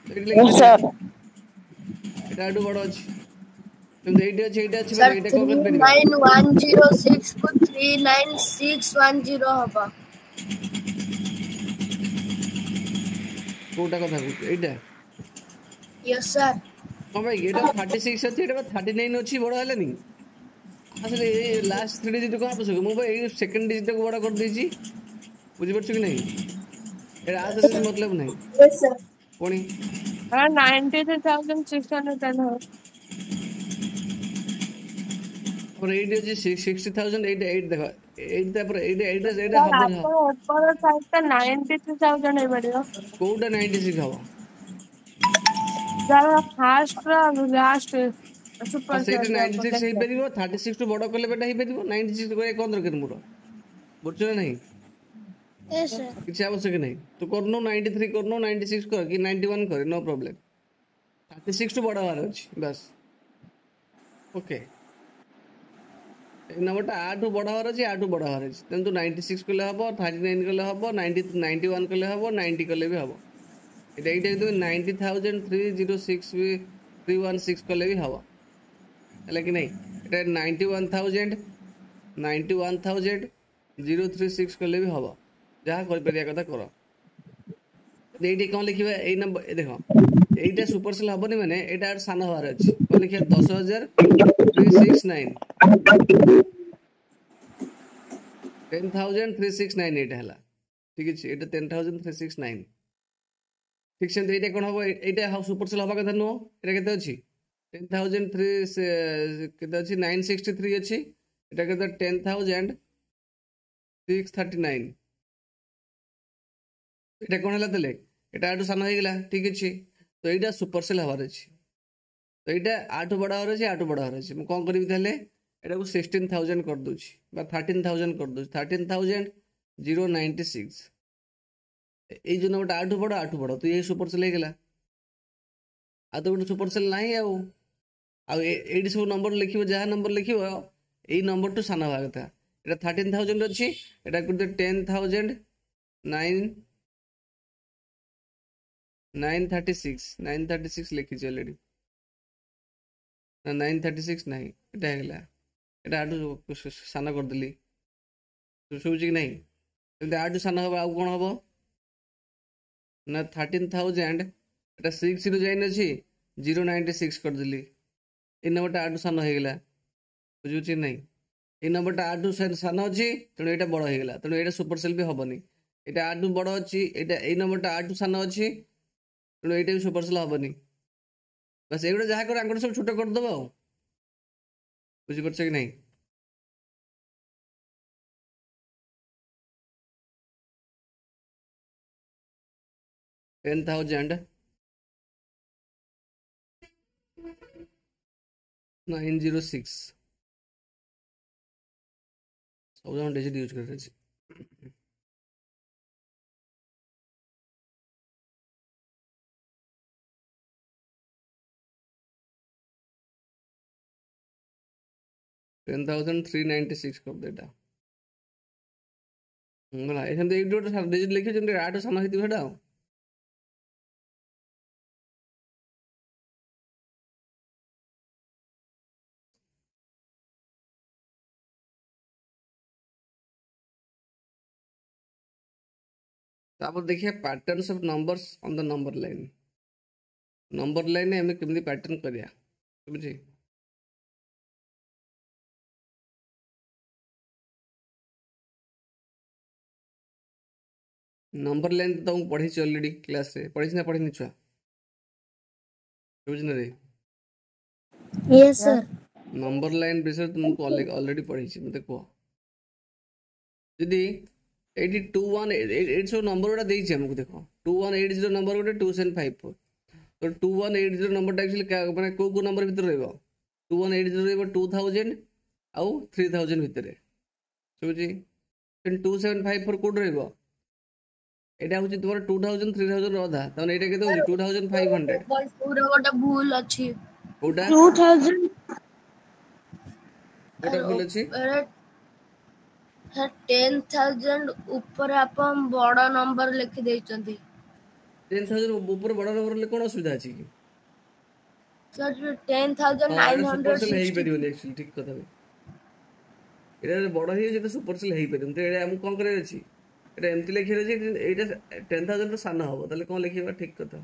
ଏଇଠି ଲେଖିପାରିବା, ଏଇଟା ଆଠୁ ବଡ ଅଛି। କିନ୍ତୁ ଏଇଠି ଅଛି, ଏଇଟା ଅଛି ମାନେ ଏଇଟା କଣ କରିପାରିବା? 39106 କୁ 39610 ହବ। କୋଉଟା କଥା କହୁଛୁ? ଏଇଟା ୟେସ୍ ସାର୍। କଣ ପାଇଁ? ଏଇଟା 36 ଅଛି, ଏଇଟା 39 ଅଛି, ବଡ ହେଲାନି? আসলে এই লাস্ট 3 ডিজিট কଣ ଆବଶ୍ୟକ? ମୁଁ ବା ଏଇ ସେକେଣ୍ଡ ଡିଜିଟକୁ ବଡ କରିଦେଇଛି, ବୁଝିପାରୁଛୁ କି ନାହିଁ? ଏଇଟା ଆ ସହିତ କିଛି ମତଲବ ନାହିଁ। Yes sir. ପୁଣି 93,610 ହବ। ତାପରେ ଏଇଠି ଅଛି 60,000, ଏଇଟା ଦେଖ, ଏଇଟା ତାପରେ ଏଇଟା ଏଇଟା ଏଇଟା ସାର୍ ହବ। ଆପଣ ଉପର ସାଇଡଟା 93,000 ହେଇପାରିବ। କୋଉଟା 96 ହବ? ଯାହାର ଫାର୍ଷ୍ଟର ଲାଷ୍ଟ ସୁପର ସେଇଟା ସେଲ୍ 96 ହେଇପାରିବ। 36 ଠୁ ବଡ କଲେ ବେଟା ହେଇପାରିବ। 96 କରିବା କଣ ଦରକାର ମୋର? ବୁଝୁଛ ନା ନାହିଁ? ୟେସ୍ ସାର୍ କିଛି ଆବଶ୍ୟକ ନାହିଁ। ତୁ କରୁନୁ 93 କରୁନୁ, 96 କର କି 91 କରେ, नो ପ୍ରୋବ୍ଲେम। 36 ଟୁ ବଡ ହବାର ଅଛି ବାସ୍। ଓକେ, এই নম্বরটা আটু বড় হওয়ার আছে, আটু বড় হওয়ার আছে। তেমন তো 96 করলে হব, 39 করলে হব, 91 করলে হব, 90 করলে भी হব। এটা এইটা কিন্তু 90,306 করলে भी হব, ହେଲା କି ନାହିଁ? এটা 91,036 করলে भी হব। ଯାହା କରିପାରିବା କଥା କର। এইটি କ'ଣ ଲେଖିବା? ଏଇ ନମ୍ବର ଦେଖ, এইটা ସୁପର ସେଲ୍ ହବନି ମାନେ ଏଇଟା ଆଠୁ ସାନ ହବାର ଅଛି। କ'ଣ ଲେଖିବା? 10,369 10,369 এইটা ହେଲା, ঠিক ଅଛି? ଏଇଟା 10,369। ঠিক ସେମିତି ଏଇଟା କ'ଣ ହବ? ଏଇଟା ସୁପର ସେଲ୍ ହବା କଥା ନୁହଁ। ଏଇଟା କେତେ ଅଛି? 10,003 କେତେ ଅଛି? 963 ଅଛି। ଏଇଟା କେତେ? 10,639। এটা কোণ হলা তাহলে? এটা আটু সান হয়ে গেলা, ঠিক আছে? তো এইটা সুপর সেল হবার আছে। তো এইটা আটু বড় হবার আছে, আটু বড় হবার আছে। মু কোন করিবি তাহলে? এটাকে 16,000 করে দউছি বা 13,000 করে দউছি। 13,096। এই জন্য ওটা আটু বড়, তো এই সুপর সেল হয়ে গেলা। আর তো গোটে সুপর সেল নাই আউ। এইটি সব নম্বর লিখিব, যাহা নম্বর লিখিব এই নম্বরটু সান হওয়া কথা। এটা 13,000 ଅଛି, এটা করতে 936 লিখিছি অলরেডি। না 936 নাই, এটা ହେଇଗଲା। এটা আটু সান କରିଦେଲି, ଶୁଭୁଛି କି ନାହିଁ? ଏମିତି ଆଠୁ ସାନ ହବ ଆଉ କ'ଣ ହବ ନା 13,000, এটা 6 ରୁ ଯାଇନଛି, 096 କରିଦେଲି। এই নম্বরটা আটু সান ହେଇଗଲା, ବୁଝୁଛି ନାହିଁ? এই নম্বরটা আটু সান ଅଛି, ତେଣୁ ଏଇଟା ବଡ଼ ହେଇଗଲା। ତେଣୁ ଏଇଟା ସୁପର ସେଲ୍ ବି ହବନି। এটা আটু বড় ଅଛି, এটা এই নম্বরটা আটু সান ଅଛି, ତେଣୁ ଏଇଟା ବି ସୁପର ସେଲ୍ ହବନି। ବାସ୍ ଏଇଗୁଡ଼ା ଯାହା କର ଆଙ୍କର ସବୁ ଛୋଟ କରିଦେବ ଆଉ, ବୁଝିପାରୁଛ କି ନାହିଁ? $10,906 सब जगह डिजिट यूज कर रहे हैं। $10,396 कर देटा मला एखन एक डोट डिजिट लिखे जंदे आठ सान हेति हेडा तापर देखिए patterns of numbers on the number line हमें केमती पैटर्न करिया बुझी नंबर लाइन तो तुमको पढ़ी ऑलरेडी क्लास रे पढ़ी ना पढ़ी छुआ बुझ रे यस सर नंबर लाइन विषय तुमको ऑलरेडी पढ़ी मत कह यदि 8188 सब नंबर गुड़ा देछि हमको देखो 2180 नंबर गोटे 2754 तो 2180 नंबर एक्चुअली माने को नंबर भीतर रहबो 2180 ରହିବ 2000 ଆଉ 3000 ଭିତରେ ଶୁଭୁଛି। 2754 କୋଉଠି ରହିବ? ଏଇଟା ହଉଛି ତୁମର 2000 3000 ର ଅଧା, ତାମାନେ ଏଇଟା କେତେ ହଉଛି 2500। ପୁରା ଗୋଟେ ଭୁଲ ଅଛି। କୋଉଟା 2000 କୋଉଟା ଭୁଲ ଅଛି? 10,000 ଉପରେ ଆପଣ ବଡ ନମ୍ବର ଲେଖି ଦେଇଛନ୍ତି। 10,000 ଉପରେ ବଡ ନମ୍ବର କଣ ଅସୁବିଧା ଅଛି କି? ସର୍ ସୁପରସେଲ 10,960 ହେଇପାରିବନି actually, ଠିକ କଥା। ଏଇଟା ବଡ ହେଇଯାଉଛି ତ ସୁପରସେଲ ହେଇପାରିବନି, ତ ଏଇଟା ଆମକୁ କଣ କରିବାର ଅଛି? ଏଇଟା ଏମିତି ଲେଖିବାର ଅଛି ଏଇଟା 10,000 ର ସାନ ହବ, ତାହେଲେ କଣ ଲେଖିବା? ଠିକ କଥା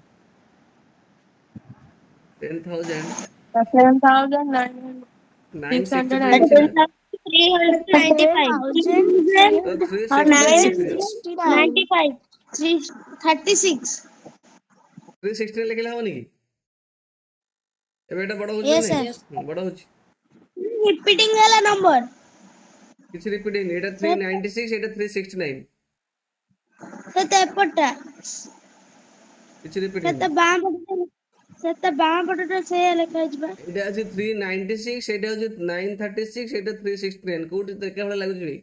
10,000 7,690 ନା 395 ତ 360 36 360 ଲେଖିଲେ ହବନି କି? ଏବେ ଏଇଟା ବଡ ହଉଛି ନା Yes, ନାଇଁ? ବଡ ହଉଛି, repeating वाला number କିଛି ରିପିଟ୍ ହେଇନି। ଏଇଟା 396 ଏଇଟା 369, ସେତେ ଏପଟଟା କିଛି ରିପିଟ୍ ସେତେ ହେଇନି। ବାଁ ପଟଟା ସେଇଆ ଲେଖା ହେଇଛି ବା। ଏଇଟା ଅଛି 396 ଏଇଟା ହଉଛି 936 ଏଇଟା 369, କୋଉଠି ତ ଏକା ଭଳିଆ ଲାଗୁଛି ଭାଇ?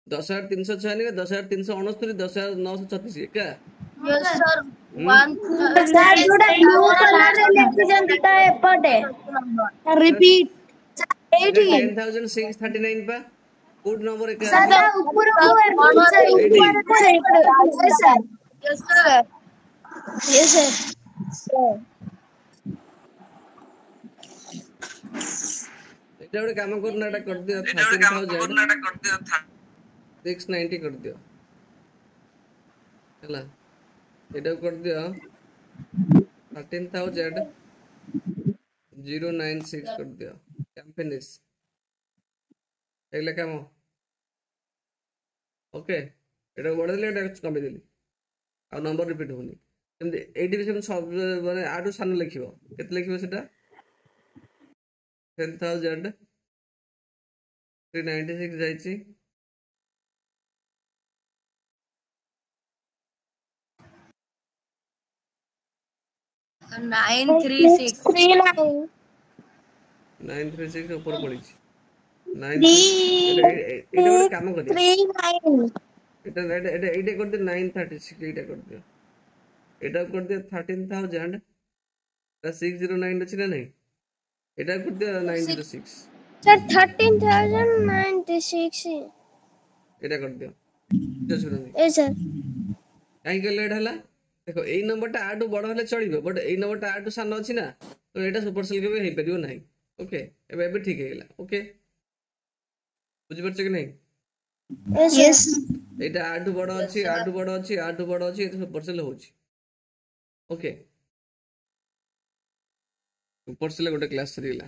10,396 10,369 10,936 ଏକା। Yes, sir. ସାର୍ ଯୋଉଟା ବ୍ଲୁ କଲରରେ ଲେଖିଛନ୍ତି ତା ଏପଟେ ରିପିଟ୍ ଏଇଟା 10,639 ପା, କୋଉଠି ନମ୍ବର ଏକା ସାର୍ ଅଛି? ତା ଉପରକୁ ଏଇଠି Yes, sir. Yes, sir. ଏଇଟା ଗୋଟେ କାମ କରୁନା, ଏଇଟା କରିଦିଅ 13,690 କରିଦିଅ ହେଲା। ଏଇଟାକୁ କରିଦିଅ 13,096 କରିଦିଅ। କ୍ୟାମ୍ପେନିସ୍ ହେଇଗଲା କାମ। ଓକେ, ଏଇଟାକୁ ବଢେଇଦେଲି, ଏଇଟା କମେଇଦେଲି, ଆଉ ନମ୍ବର ରିପିଟ୍ ହଉନି। ସେମିତି ଏଇଠି ବି ସେମିତି ସବୁ ମାନେ ଆଠୁ ସାନ ଲେଖିବ। କେତେ ଲେଖିବ ସେଟା? 10,396 ଯାଇଛି, Nine three six 936 ଉପରେ ପଡିଛି। 936 ଏଇଟା ଗୋଟେ କାମ କରିବା, ଏଇଟା କରିଦିଅ 936, ଏଇଟା କରିଦିଅ, ଏଇଟା କରିଦିଅ 13,609 ଅଛି ନା ନାଇଁ? ଏଇଟା କରିଦିଅ 906, Sir, 13,096. ଏଇଟା କରିଦିଅ, କିଛି ଅସୁବିଧା ନାହିଁ। Yes, sir. କାହିଁକି କହିଲେ ଏଇଟା ହେଲା? ଦେଖ ଏଇ ନମ୍ବରଟା ଆଠୁ ବଡ ହେଲେ ଚଳିବ, ବଟ୍ ଏଇ ନମ୍ବରଟା ଆଠୁ ସାନ ଅଛି ନା, ତ ଏଇଟା ସୁପରସେଲ କେବେ ହେଇପାରିବ ନାହିଁ। ଓକେ, ଏବେ ଠିକ ହେଇଗଲା। ଓକେ, ବୁଝିପାରୁଛ କି ନାହିଁ? Yes. ଏଇଟା ଆଠୁ ବଡ ଅଛି, ଆଠୁ ବଡ ଅଛି, ଆଠୁ ବଡ ଅଛି, ଏଇଟା ସୁପରସେଲ ହଉଛି। ଓକେ, ସୁପରସେଲ ଗୋଟେ କ୍ଲାସ ସରିଗଲା।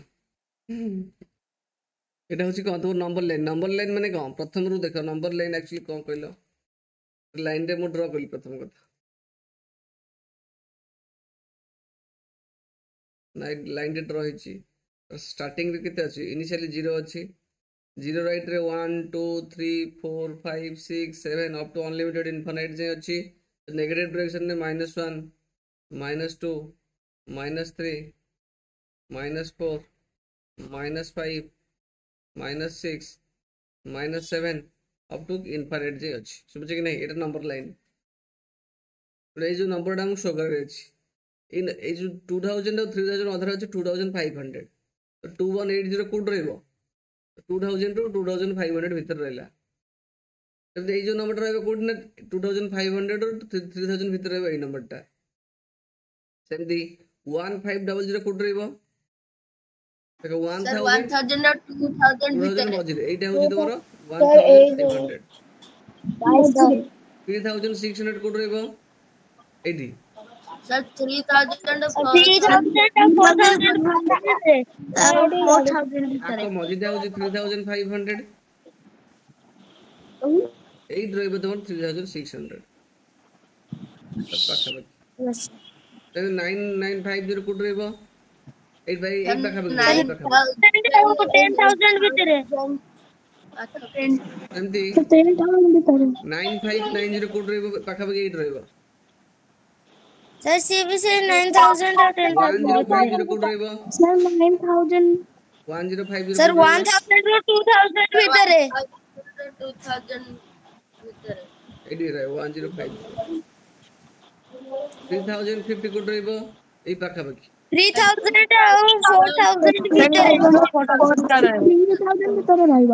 ଏଇଟା ହଉଛି କଣ? ତମ ନମ୍ବର ଲାଇନ୍। ନମ୍ବର ଲାଇନ୍ ମାନେ କଣ? ପ୍ରଥମରୁ ଦେଖ ନମ୍ବର ଲାଇନ୍ ଆକ୍ଚୁଆଲି କଣ କହିଲ? ଲାଇନରେ ମୁଁ ଡ୍ର କଲି ପ୍ରଥମ କଥା, ଲାଇନରେ ଡ୍ର ହେଇଛି। ଷ୍ଟାର୍ଟିଂରେ କେତେ ଅଛି? ଇନିସିଆଲି 0 ଅଛି, 0 ରାଇଟ୍ରେ 1 2 3 4 5 6 7 ଅପ୍ ଟୁ ଅନଲିମିଟେଡ୍ ଇନଫାଇନାଇଟ୍ ଯାଏଁ ଅଛି। ନେଗେଟିଭ୍ ଡାଇରେକ୍ସନରେ -1 -2 -3 -4 -5 -6 -7 ଅପ୍ ଟୁ ଇନଫାଇନାଇଟ୍ ଯାଏଁ ଅଛି। ଶୁଭୁଛି କି ନାହିଁ? ଏଇଟା ନମ୍ବର ଲାଇନ୍। ଏଇ ଯୋଉ ନମ୍ବରଟା ଆମକୁ ଶୋ କରାଯାଇଛି, ଏଇ ଯୋଉ 2000 ଆଉ 3000 ଅଧାରେ ଅଛି 2500, ତ 2180 କୋଉଠି ରହିବ? 2000 ରୁ 2500 ଭିତରେ ରହିଲା। ସେମିତି ଏଇ ଯୋଉ ନମ୍ବରଟା ରହିବ କୋଉଠି ନା 2500 ରୁ 3000 ଭିତରେ ରହିବ ଏଇ ନମ୍ବରଟା। ସେମିତି 1500 କୋଉଠି ରହିବ? ଦେଖ 1000 2000 ମଝିରେ, ଏଇଟା ହଉଛି ତମର 1500। 3600 କୋଉଠି ରହିବ? ଏଇଠି। Sir, 3,000 ଆଙ୍କ ମଝିଟା ହଉଛି 3500, ଏଇଠି ରହିବ ତମର 3600 ପାଖାପାଖି। 9950 କୋଉଠି ରହିବ? ଏଇ ଭାଇ ଏଇ ପାଖାପାଖି, ଏଇ ପାଖାପାଖି। 10,000 ଭିତରେ ଏମିତି 9590 କୋଉଠି ରହିବ? ପାଖାପାଖି ଏଇଠି ରହିବ। Sir, ସିଏ ବି ସେ 9,000 ଆଉ 10,000 1050 କୋଉଠି ରହିବ? Sir, 9,000 1050 सर 1000 ରୁ 2000 ଭିତରେ 2000 ଭିତରେ ଏଇଠି ରହିବ 1050 3050 କୋଟି ରହିବ ଏଇ ପାଖାପାଖି 3000 ଆଉ 4000 ଭିତରେ 3000 ଭିତରେ ରହିବ।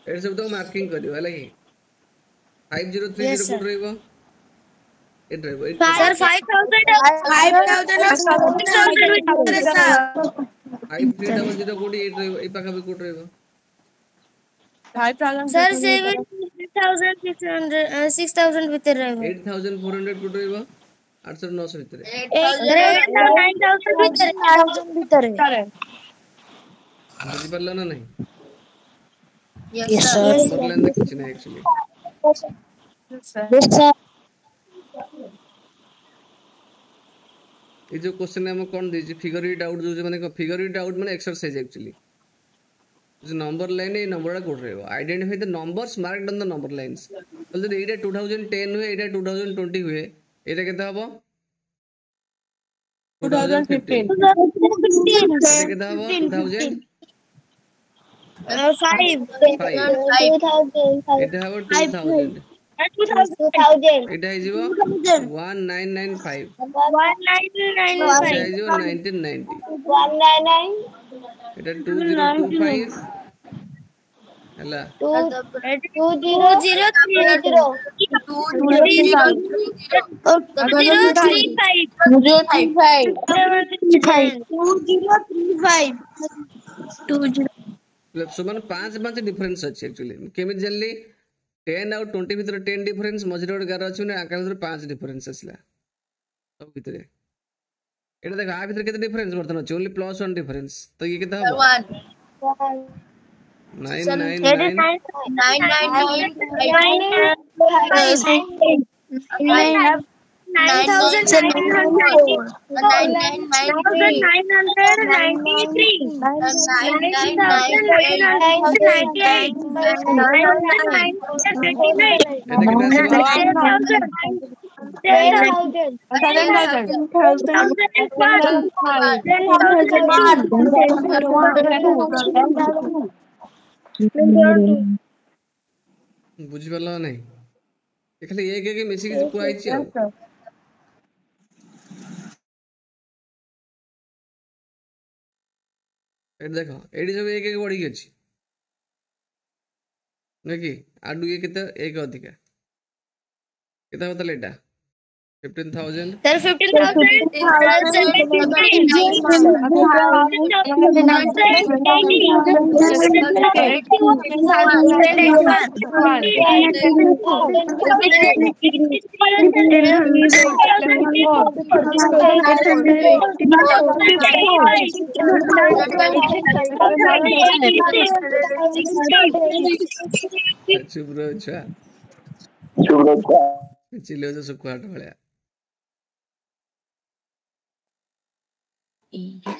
ଏଠି ସବୁ ତ ମାର୍କିଂ କରିବ ହେଲା କି 5030 କୋଟି ରହିବ ଏଠି ରହିବ सर 5000 ଭିତରେ सर 5300 କୋଟି ଏଠି ରହିବ ଏଇ ପାଖାପାଖି କୋଟି ରହିବ 5000 सर 6000 ଭିତରେ ରହିବ 8400 କୋଟି ରହିବ 800 900 ଭିତରେ 9000 ଭିତରେ ବୁଝିପାରିଲ ନା ନାହିଁ Yes, sir. ମୋର ଲାଇନ୍ କିଛି ନାହିଁ actually ये जो क्वेश्चन हम कौन दीजिए फिगर इट आउट जो माने फिगर इट आउट माने एक्सरसाइज एक्चुअली जो नंबर लाइन ये नंबर कोड रहेगा identify the numbers marked on the number lines बोलते एटा 2010 हुए एटा 2020 हुए एटा केता हबो 2015 एटा केता हबो 2000 5 एटा हबो 2000 एटा है जीवो 1995 एटा है जीवो 1990 एटा 2025 हला 2035 सुमन 5 डिफरेंस अछि एक्चुअली केमि जानली 10 आउट 20 भीतर 10 डिफरेंस मझरे गोटे गार अछि ने आकार भीतर 5 डिफरेंस असला सब भीतर एटा देख आ भीतर केते डिफरेंस वर्तन अछि ओनली +1 डिफरेंस तो ये केता हो 10,000 बुझि परला नै ए खाली एक एक मिसी के कुआई छी ए देखो एडी सब एक एक बढ़ी के अछि नेकी आडू ये केते एक अधिका केता होतले एटा 15000 सर चुप रहो छा चिल्लो जो सुकुआट भलिया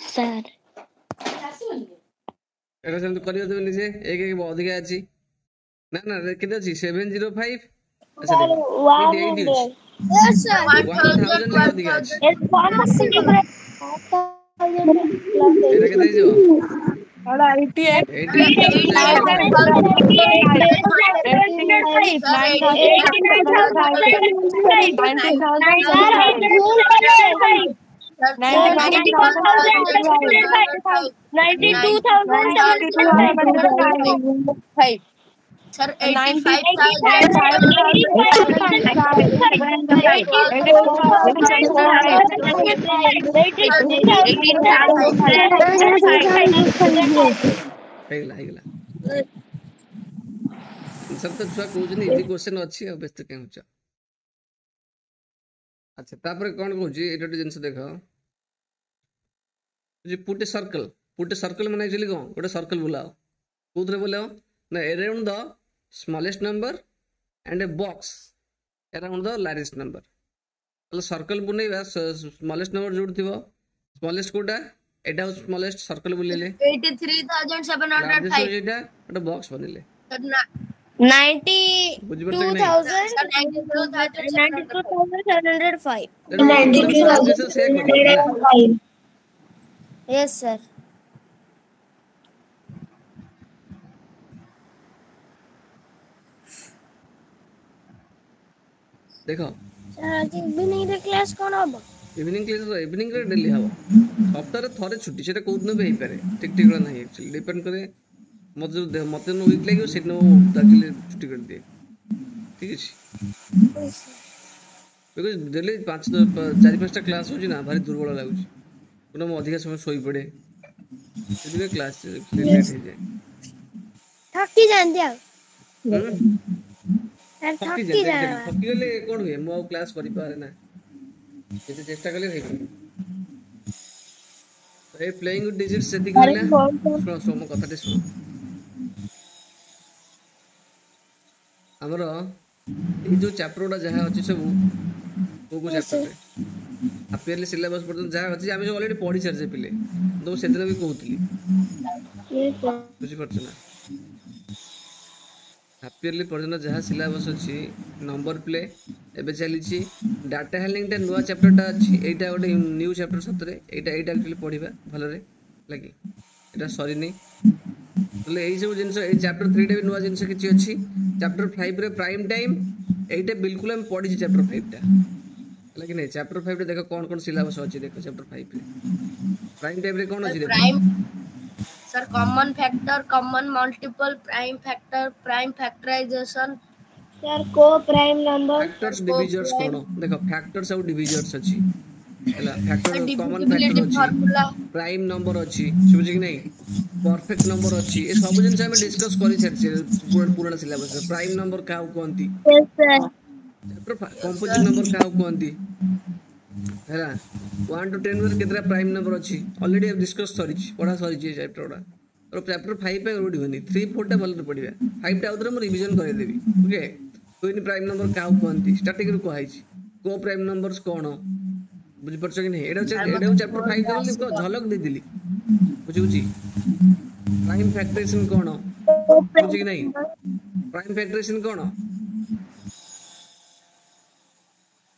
सर एटा सेम करियो तमे निसे एक एक अधिक अछि ना ना केते अछि 705 अच्छा देखो 1000 ले अधिक अछि एटा केते जो 92,000 Sir, 85,000 सब तो छुआ कहउछ नि इजी क्वेश्चन अछि अब व्यस्त के होछ अच्छा तापर कोन कहउछ एटा जिंस देखो जे पुट ए सर्कल माने एक्चुअली कोन गोटे सर्कल बुलाओ कोथरे बुलाओ ना around the smallest number and a box around the largest number मतलब सर्कल बुनेबा स्मॉलेस्ट नंबर जोड़ थिबो स्मॉलेस्ट कोटा एटा स्मॉलेस्ट सर्कल बुलेले 83,705 एटा एटा बॉक्स बनेले 92,705 92,705 Yes, sir. ଦେଖ ସାର୍ ଆଜି ଇଭିନିଂ ରେ କ୍ଲାସ୍ କ'ଣ ହବ? ଇଭିନିଂ ରେ ଡେଲି ହବ, ସପ୍ତାହରେ ଥରେ ଛୁଟି, ସେଟା କୋଉ ଦିନ ବି ହେଇପାରେ, ଠିକ୍ ନାହିଁ ଆକ୍ଚୁଆଲି ଡିପେଣ୍ଡ କରେ ମତେ ୱିକ୍ ଲାଗିବ ସେଦିନ ମୁଁ ଡାକିଲେ ଛୁଟି କରିଦିଏ, ଠିକ୍ ଅଛି। ବିକଜ ଡେଲି 4-5ଟା କ୍ଲାସ୍ ହେଉଛି ନା, ଭାରି ଦୁର୍ବଳ ଲାଗୁଛି, ପୁଣି ମୁଁ ଅଧିକା ସମୟ ଶୋଇପଡ଼େ, ସେଥିପାଇଁ କ୍ଲାସ୍ ଲେଟ୍ ହେଇଯାଏ। ଥକି ଯାଆନ୍ତି ଆଉ ଥକିଗଲେ କ'ଣ ହୁଏ, ମୁଁ ଆଉ କ୍ଲାସ୍ କରିପାରେ ନା, ଯେତେ ଚେଷ୍ଟା କଲେ ହେଇପାରିବ। ଏ ପ୍ଲେଇଂ ୱିଥ୍ ଡିଜିଟ୍ସ ସେତିକି ହେଲା। ଶୁଣ ମୋ କଥାଟି ଶୁଣ, ଆମର ଏଇ ଯୋଉ ଚାପ୍ଟର ଗୁଡ଼ା ଯାହା ଅଛି ସବୁ କୋଉ ଚାପ୍ଟରରେ ହାପ୍ ଇୟର୍ଲି ସିଲାବସ୍ ପର୍ଯ୍ୟନ୍ତ ଯାହା ଅଛି ଆମେ ସବୁ ଅଲରେଡ଼ି ପଢ଼ି ସାରିଛେ ପିଲେ, ତ ମୁଁ ସେଦିନ ବି କହୁଥିଲି, ବୁଝିପାରୁଛ ନା। ହାପ୍ ଇୟର୍ଲି ପର୍ଯ୍ୟନ୍ତ ଯାହା ସିଲାବସ୍ ଅଛି, ନମ୍ବର ପ୍ଲେ ଏବେ ଚାଲିଛି, ଡାଟା ହ୍ୟାଣ୍ଡଲିଂଟା ନୂଆ ଚାପ୍ଟରଟା ଅଛି, ଏଇଟା ଗୋଟେ ନ୍ୟୁ ଚାପ୍ଟର ସତରେ, ଏଇଟା ଆକ୍ଚୁଆଲି ପଢ଼ିବା ଭଲରେ ଲାଗି, ଏଇଟା ସରିନି। ତାହେଲେ ଏଇ ସବୁ ଜିନିଷ, ଏଇ ଚାପ୍ଟର 3ଟା ବି ନୂଆ ଜିନିଷ କିଛି ଅଛି। ଚାପ୍ଟର 5ରେ ପ୍ରାଇମ୍ ଟାଇମ୍, এইটা বিলকুল আমি পড়িছি চ্যাপ্টার 5টা, ହେଲା କି ନାଇଁ। ଚ୍ୟାପ୍ଟର 5ରେ ଦେଖ କ'ଣ କ'ଣ ସିଲାବସ୍ ଅଛି, ଦେଖ ଚ୍ୟାପ୍ଟର 5ରେ ପ୍ରାଇମ୍ ଟାଇମ୍ରେ କ'ଣ ଅଛି, ଦେଖ sir common factor, common multiple, prime factor, prime factorisation, sir को प्राइम नंबर, फैक्टर्स डिविजर्स कोन, देखो फैक्टर्स और डिविजर्स अछि, हैला फैक्टर कॉमन फैक्टर अछि, प्राइम नंबर अछि, समझ कि नहीं, परफेक्ट नंबर अछि, ए सब जिंस हम डिस्कस करि छथि पुराना सिलेबस रे। प्राइम नंबर काउ कोंती, yes sir, chapter composite number काउ कोंती, हैला 1 to 10 वर केतरा प्राइम नंबर अछि, ऑलरेडी हम डिस्कस करि छी, पढा सरि छी चैप्टर उडा, और चैप्टर 5 पे रोडी होनी 3 4 टा भल पढिबा, 5 टा उधर हम रिवीजन करै देबी, ओके। कोइन प्राइम नंबर काउ कोंती, स्टार्टिंग रू कहै छी, को प्राइम नंबर्स कोन, बुझि परछ कि नहीं, एडा चैप्टर 5 का लिख झलक दे दिली, बुझी प्राइम फैक्टराइजेशन कोन, बुझी कि नहीं, प्राइम फैक्टराइजेशन कोन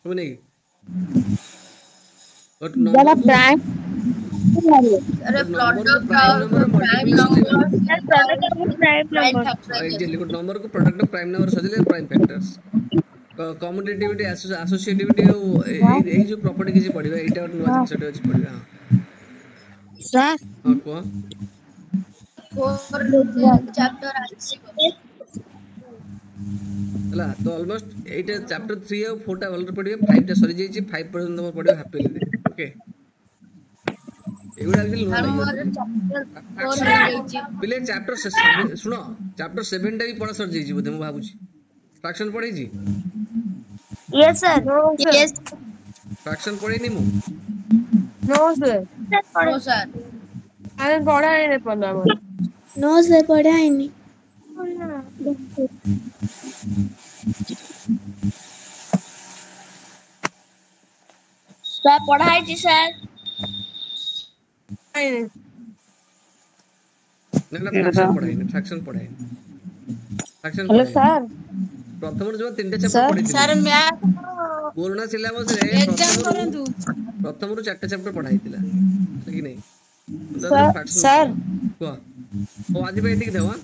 सुने, और नंबर प्राइम, अरे product prime number, exactly number को प्रोडक्ट ऑफ प्राइम नंबर सजले प्राइम फैक्टर्स, कम्यूटेटिविटी, एसोसिएटिविटी, ए जो प्रॉपर्टी किसी पढ़िबा, एटा और नुवा जिंसटे अछि पढ़िबा। सर हां को 4 चैप्टर अछि हला, तो ऑलमोस्ट एटा चैप्टर 3 और 4 टा ऑलरेडी पढ़िबा, 5 टा सरी जाई छी, 5 पर्यंत हम पढ़िबा हैप्पीली, ओके। एगुडा एक्चुअली नो पिले चैप्टर सुनो, चैप्टर 7 टा भी पढ़ा सर जाई छी बोधे, मु भाबु छी फ्रैक्शन पढ़ै छी। यस सर, यस फ्रैक्शन पढ़ै नी मु, नो सर, नो सर, अरे पढ़ा नहीं पढ़ा, नो सर पढ़ाइनी, सर पढ़ाई छी सर, ना फ्रैक्शन पढ़ाई ना, फ्रैक्शन पढ़ाई, फ्रैक्शन हेलो सर, प्रथम जो 3टा चैप्टर पढ़ी थी सर मैथ पुराना सिलेबस रे, प्रथम रो 4टा चैप्टर पढ़ाई थिला, कि नहीं सर को ओ आज पे एतिक देवा